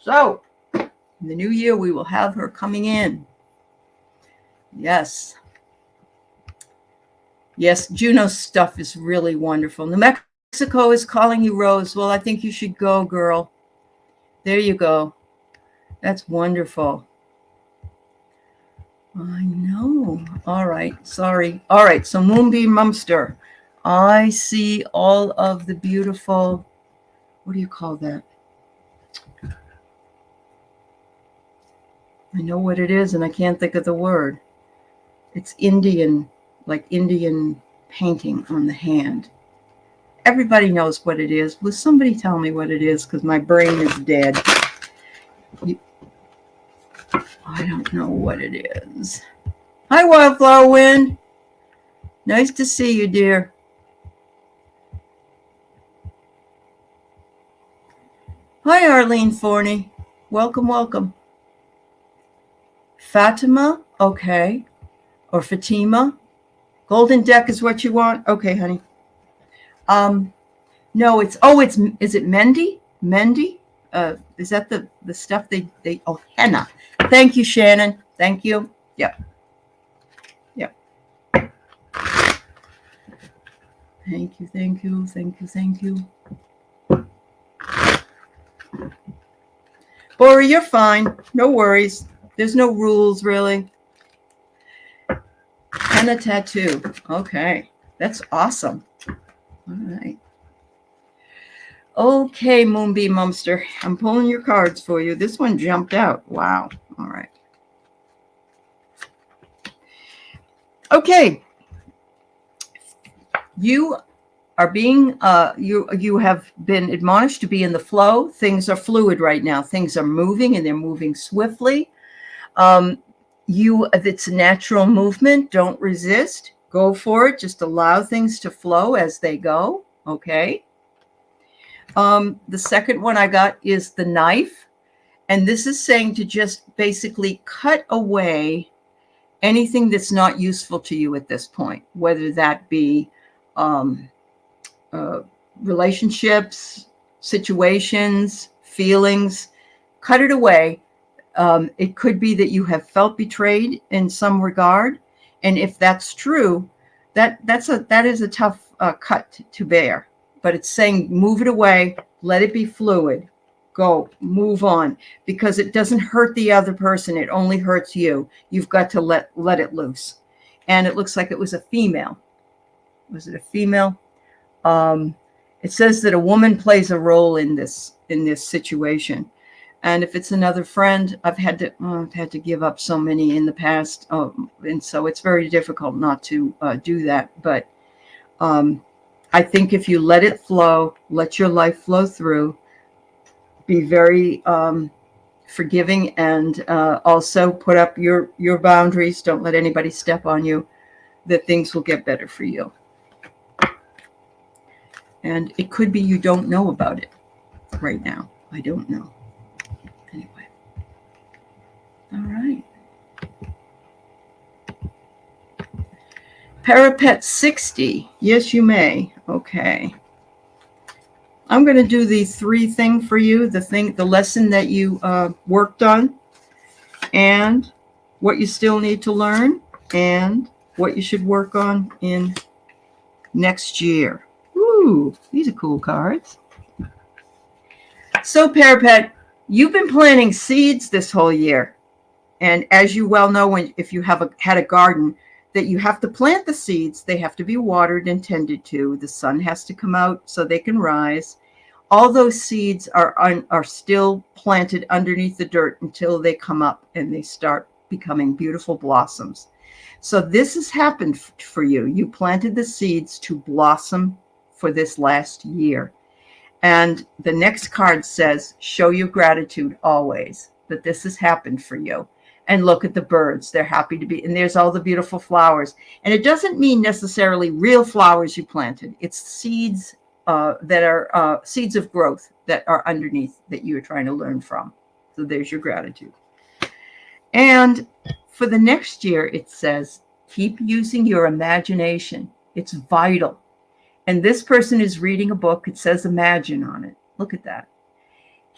So, in the new year, we will have her coming in. Yes. Yes, Juno's stuff is really wonderful. New Mexico is calling you, Rose. Well, I think you should go, girl. There you go. That's wonderful. I know. All right. Sorry. All right. So Moonbeam Mumster. I see all of the beautiful, what do you call that? I know what it is, and I can't think of the word. It's Indian, like Indian painting on the hand. Everybody knows what it is. Will somebody tell me what it is? Because my brain is dead. I don't know what it is. Hi, Wildflower Wind. Nice to see you, dear. Hi, Arlene Forney. Welcome, welcome. Fatima, okay. or Fatima. Golden deck is what you want? Okay, honey. No, it's is it Mendy? Mendy? Is that the stuff they henna. Thank you, Shannon. Thank you. Yep. Yep. Thank you, thank you, thank you, thank you. Bori, you're fine. No worries. There's no rules, really. Henna tattoo. Okay. That's awesome. All right. Okay, Moonbeam Mumster. I'm pulling your cards for you. This one jumped out. Wow. All right. Okay. You are being you have been admonished to be in the flow. Things are fluid right now. Things are moving and they're moving swiftly. It's a natural movement. Don't resist. Go for it. Just allow things to flow as they go. Okay. The second one I got is the knife. And this is saying to just basically cut away anything that's not useful to you at this point, whether that be relationships, situations, feelings. Cut it away. It could be that you have felt betrayed in some regard. And if that's true, that is a tough cut to bear. But it's saying move it away, let it be fluid. Go, move on, because it doesn't hurt the other person. It only hurts you. You've got to let it loose. And it looks like it was a female. Was it a female? It says that a woman plays a role in this situation. And if it's another friend, I've had to give up so many in the past. And so it's very difficult not to do that. But I think if you let it flow, let your life flow through, be very forgiving, and also put up your boundaries. Don't let anybody step on you, that things will get better for you. And it could be you don't know about it right now. I don't know. Anyway. All right. Parapet 60. Yes, you may. Okay. I'm going to do the 3 thing for you, the lesson that you worked on, and what you still need to learn, and what you should work on in next year. Ooh, these are cool cards. So, Parapet, you've been planting seeds this whole year. And as you well know, if you had a garden, that you have to plant the seeds. They have to be watered and tended to. The sun has to come out so they can rise. All those seeds are still planted underneath the dirt until they come up and they start becoming beautiful blossoms. So this has happened for you. You planted the seeds to blossom for this last year. And the next card says, show your gratitude always that this has happened for you. And look at the birds. They're happy to be. And there's all the beautiful flowers. And it doesn't mean necessarily real flowers you planted. It's seeds that are seeds of growth that are underneath that you're trying to learn from. So there's your gratitude. And for the next year, it says, keep using your imagination. It's vital. And this person is reading a book. It says imagine on it. Look at that.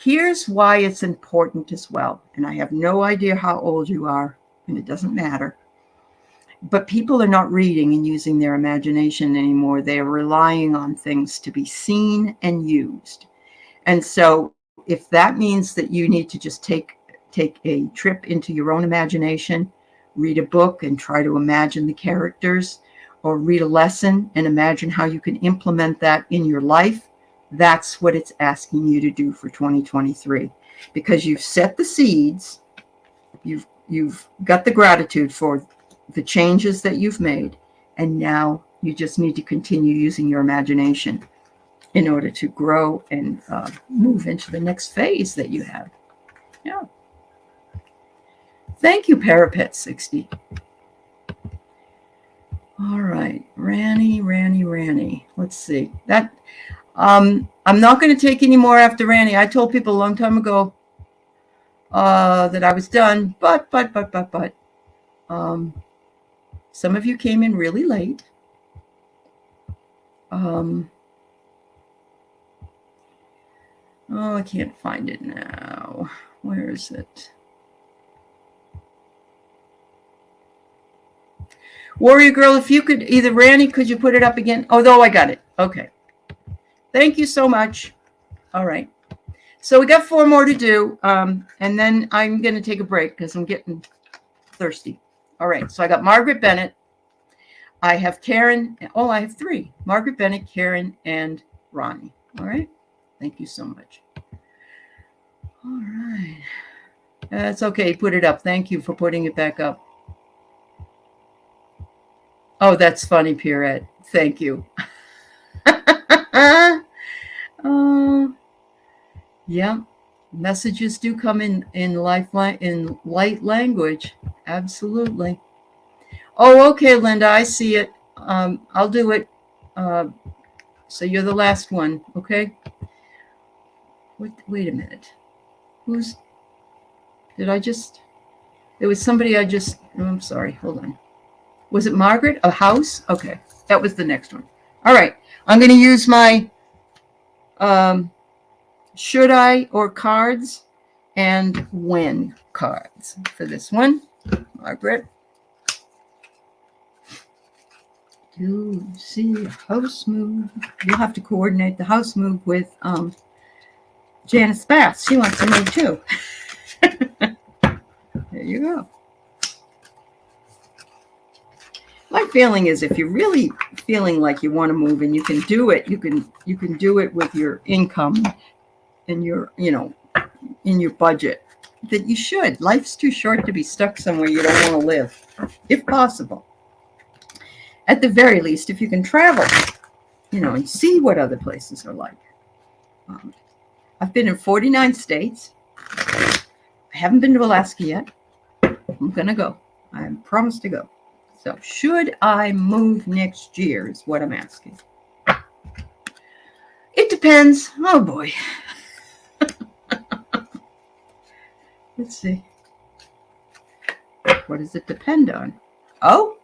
Here's why it's important as well. And I have no idea how old you are, and it doesn't matter. But people are not reading and using their imagination anymore. They are relying on things to be seen and used. And so if that means that you need to just take a trip into your own imagination, read a book and try to imagine the characters, or read a lesson and imagine how you can implement that in your life, that's what it's asking you to do for 2023, because you've set the seeds, you've got the gratitude for the changes that you've made, and now you just need to continue using your imagination in order to grow and move into the next phase that you have. Yeah. Thank you, Parapet 60. All right, Ranny. Let's see that. I'm not going to take any more after Randy. I told people a long time ago that I was done, but Some of you came in really late. Oh, I can't find it now. Where is it? Warrior Girl, if you could, either Randy, could you put it up again? Oh, no, I got it. Okay. Thank you so much. All right. So we got 4 more to do. And then I'm going to take a break because I'm getting thirsty. All right. So I got Margaret Bennett. I have Karen. Oh, I have 3. Margaret Bennett, Karen, and Ronnie. All right. Thank you so much. All right. That's okay. Put it up. Thank you for putting it back up. Oh, that's funny, Pierrette. Thank you. Yeah. Messages do come in light language. Absolutely. Oh, okay, Linda. I see it. I'll do it. So you're the last one, okay? Wait a minute. There was somebody I'm sorry, hold on. Was it Margaret? A house? Okay, that was the next one. All right, I'm going to use my should I or cards and when cards for this one. Margaret. You see a house move. You'll have to coordinate the house move with Janice Bass. She wants to move too. There you go. My feeling is if you're really feeling like you want to move and you can do it, you can do it with your income and your, in your budget, that you should. Life's too short to be stuck somewhere you don't want to live, if possible. At the very least, if you can travel, and see what other places are like. I've been in 49 states. I haven't been to Alaska yet. I'm going to go. I promised to go. So should I move next year is what I'm asking. It depends. Oh, boy. Let's see. What does it depend on? Oh.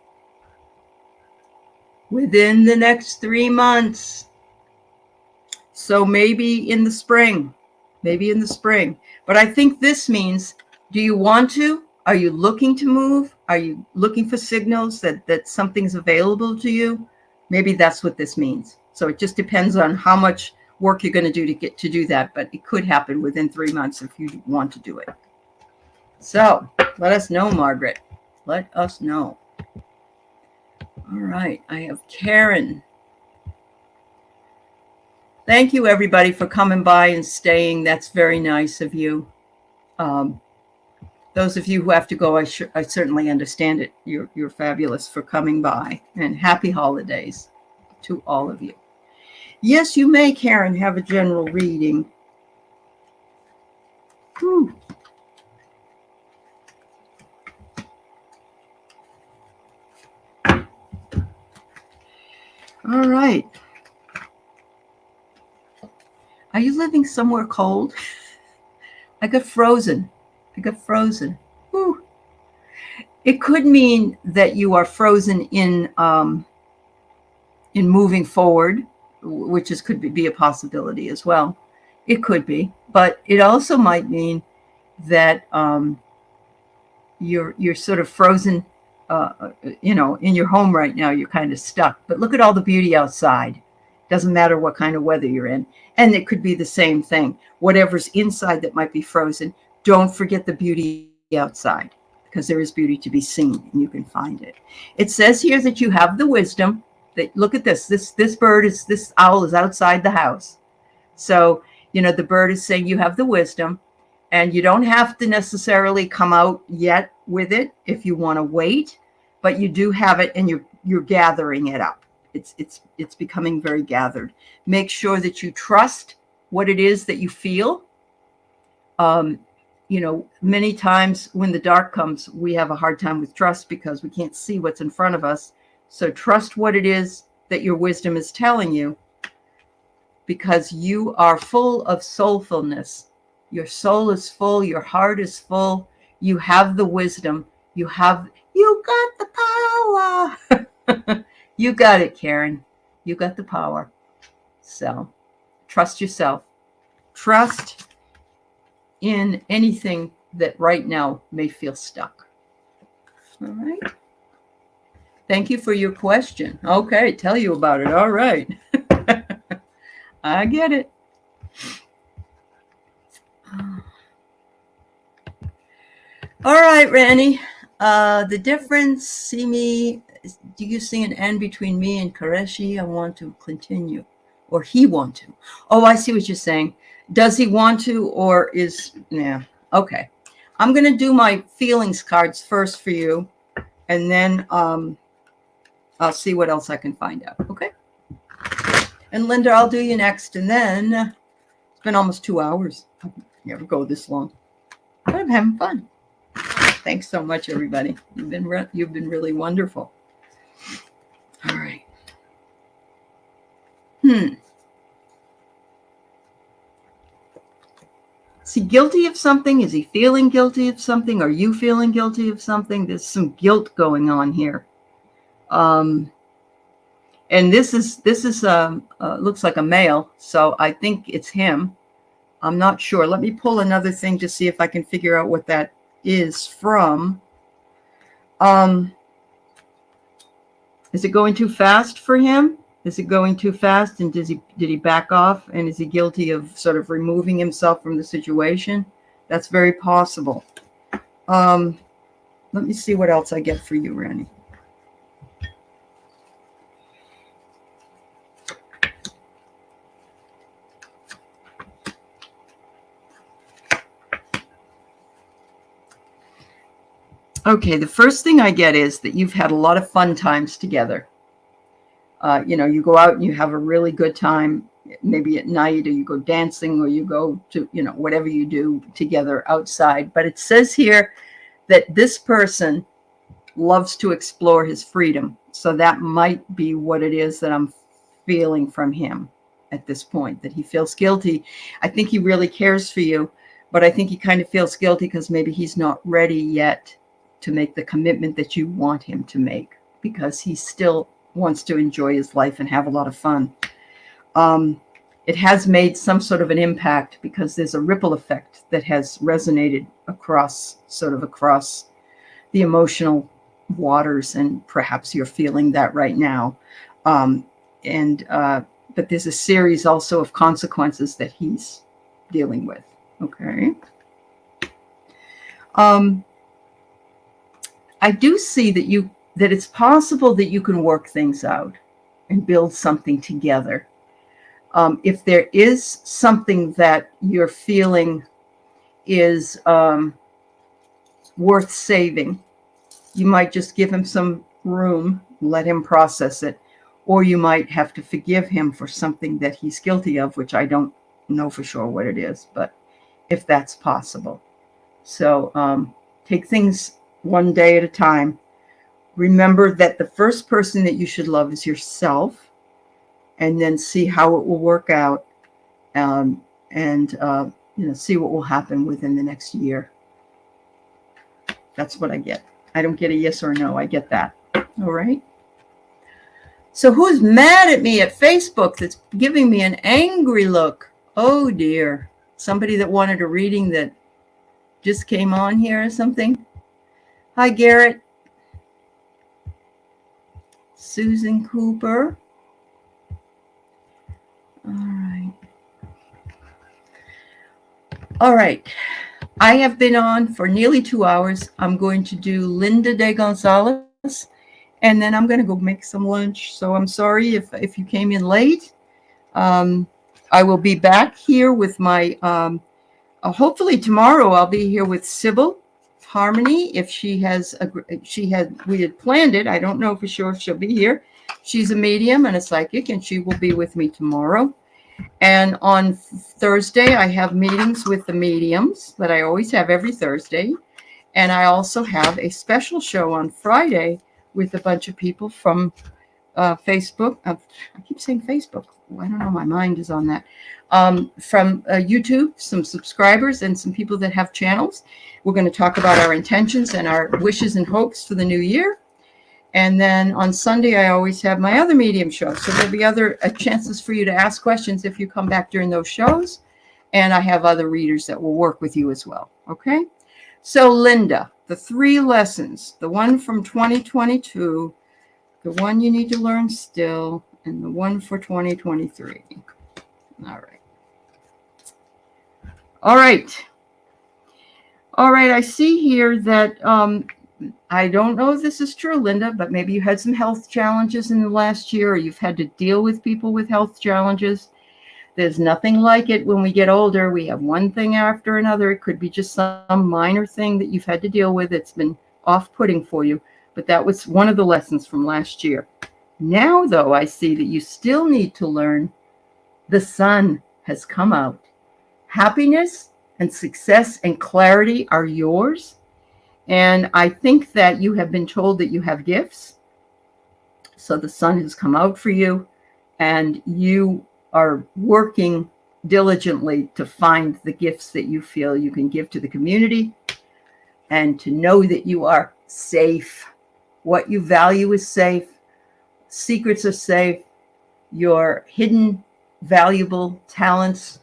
Within the next 3 months. So maybe in the spring. But I think this means, do you want to? Are you looking to move? Are you looking for signals that something's available to you? Maybe that's what this means. So it just depends on how much work you're going to do to get to do that. But it could happen within 3 months if you want to do it. So let us know, Margaret. Let us know. All right. I have Karen. Thank you, everybody, for coming by and staying. That's very nice of you. Those of you who have to go, I certainly understand it. You're fabulous for coming by. And happy holidays to all of you. Yes, you may, Karen, have a general reading. Whew. All right. Are you living somewhere cold? I got frozen. Whew. It could mean that you are frozen in moving forward, which could be a possibility as well. It could be, but it also might mean that you're sort of frozen. In your home right now, you're kind of stuck. But look at all the beauty outside. Doesn't matter what kind of weather you're in. And it could be the same thing. Whatever's inside that might be frozen, don't forget the beauty outside, because there is beauty to be seen and you can find it. It says here that you have the wisdom. That look at this owl is outside the house. So, the bird is saying you have the wisdom, and you don't have to necessarily come out yet with it if you want to wait, but you do have it and you're gathering it up. It's becoming very gathered. Make sure that you trust what it is that you feel. Many times when the dark comes, we have a hard time with trust because we can't see what's in front of us. So trust what it is that your wisdom is telling you, because you are full of soulfulness. Your soul is full. Your heart is full. You have the wisdom. You got the power. You got it, Karen. You got the power. So trust yourself. Trust in anything that right now may feel stuck. All right. Thank you for your question. Okay, tell you about it. All right. I get it. All right, Randy. The difference, see me, do you see an N between me and Koreshi? I want to continue. Or he want to. Oh, I see what you're saying. Does he want to, or is, yeah, okay. I'm going to do my feelings cards first for you, and then I'll see what else I can find out, okay? And Linda, I'll do you next, and then it's been almost 2 hours. I never go this long, but I'm having fun. Thanks so much, everybody. You've been really wonderful. All right. Is he guilty of something? Is he feeling guilty of something? Are you feeling guilty of something? There's some guilt going on here. And this is looks like a male, so I think it's him. I'm not sure. Let me pull another thing to see if I can figure out what that is from. Is it going too fast for him? Is it going too fast, and did he back off, and is he guilty of sort of removing himself from the situation? That's very possible. Let me see what else I get for you, Randy. Okay, the first thing I get is that you've had a lot of fun times together. You go out and you have a really good time, maybe at night, or you go dancing, or you go to, whatever you do together outside. But it says here that this person loves to explore his freedom. So that might be what it is that I'm feeling from him at this point, that he feels guilty. I think he really cares for you, but I think he kind of feels guilty because maybe he's not ready yet to make the commitment that you want him to make, because he still wants to enjoy his life and have a lot of fun. It has made some sort of an impact, because there's a ripple effect that has resonated across the emotional waters, and perhaps you're feeling that right now. But there's a series also of consequences that he's dealing with. Okay. I do see that it's possible that you can work things out and build something together. If there is something that you're feeling is worth saving, you might just give him some room, let him process it, or you might have to forgive him for something that he's guilty of, which I don't know for sure what it is, but if that's possible. So take things one day at a time. Remember that the first person that you should love is yourself, and then see how it will work out, and see what will happen within the next year. That's what I get. I don't get a yes or no. I get that. All right. So who's mad at me at Facebook that's giving me an angry look? Oh dear. Somebody that wanted a reading that just came on here or something. Hi, Garrett. Susan Cooper. All right. I have been on for nearly 2 hours. I'm going to do Linda de Gonzalez, and then I'm going to go make some lunch. So I'm sorry if you came in late. I will be back here with my, hopefully tomorrow I'll be here with Sybil Harmony. If we had planned it. I don't know for sure if she'll be here. She's a medium and a psychic, and she will be with me tomorrow. And on Thursday, I have meetings with the mediums that I always have every Thursday. And I also have a special show on Friday with a bunch of people from Facebook. I keep saying Facebook. I don't know. My mind is on that. from YouTube, some subscribers and some people that have channels. We're going to talk about our intentions and our wishes and hopes for the new year. And then on Sunday, I always have my other medium show. So there'll be other chances for you to ask questions if you come back during those shows. And I have other readers that will work with you as well. Okay. So Linda, the 3 lessons, the one from 2022, the one you need to learn still, and the one for 2023. All right. All right. All right. I see here that I don't know if this is true, Linda, but maybe you had some health challenges in the last year, or you've had to deal with people with health challenges. There's nothing like it when we get older. We have one thing after another. It could be just some minor thing that you've had to deal with. It's been off-putting for you, but that was one of the lessons from last year. Now, though, I see that you still need to learn the sun has come out. Happiness and success and clarity are yours. And I think that you have been told that you have gifts. So the sun has come out for you, and you are working diligently to find the gifts that you feel you can give to the community, and to know that you are safe. What you value is safe. Secrets are safe. Your hidden, valuable talents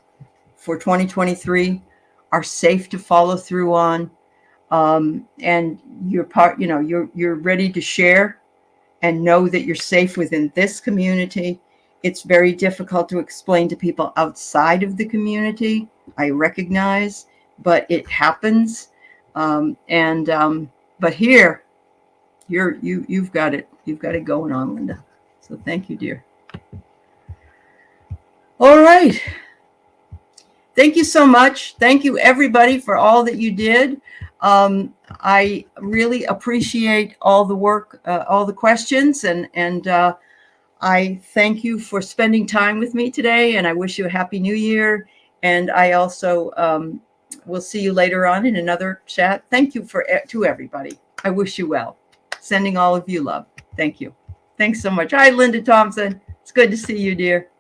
for 2023 are safe to follow through on. And you're ready to share and know that you're safe within this community. It's very difficult to explain to people outside of the community, I recognize, but it happens. But here, you've got it. You've got it going on, Linda. So thank you, dear. All right. Thank you so much. Thank you, everybody, for all that you did. I really appreciate all the work, all the questions, and I thank you for spending time with me today, and I wish you a happy new year. And I also will see you later on in another chat. Thank you to everybody. I wish you well. Sending all of you love. Thank you. Thanks so much. Hi, Linda Thompson. It's good to see you, dear.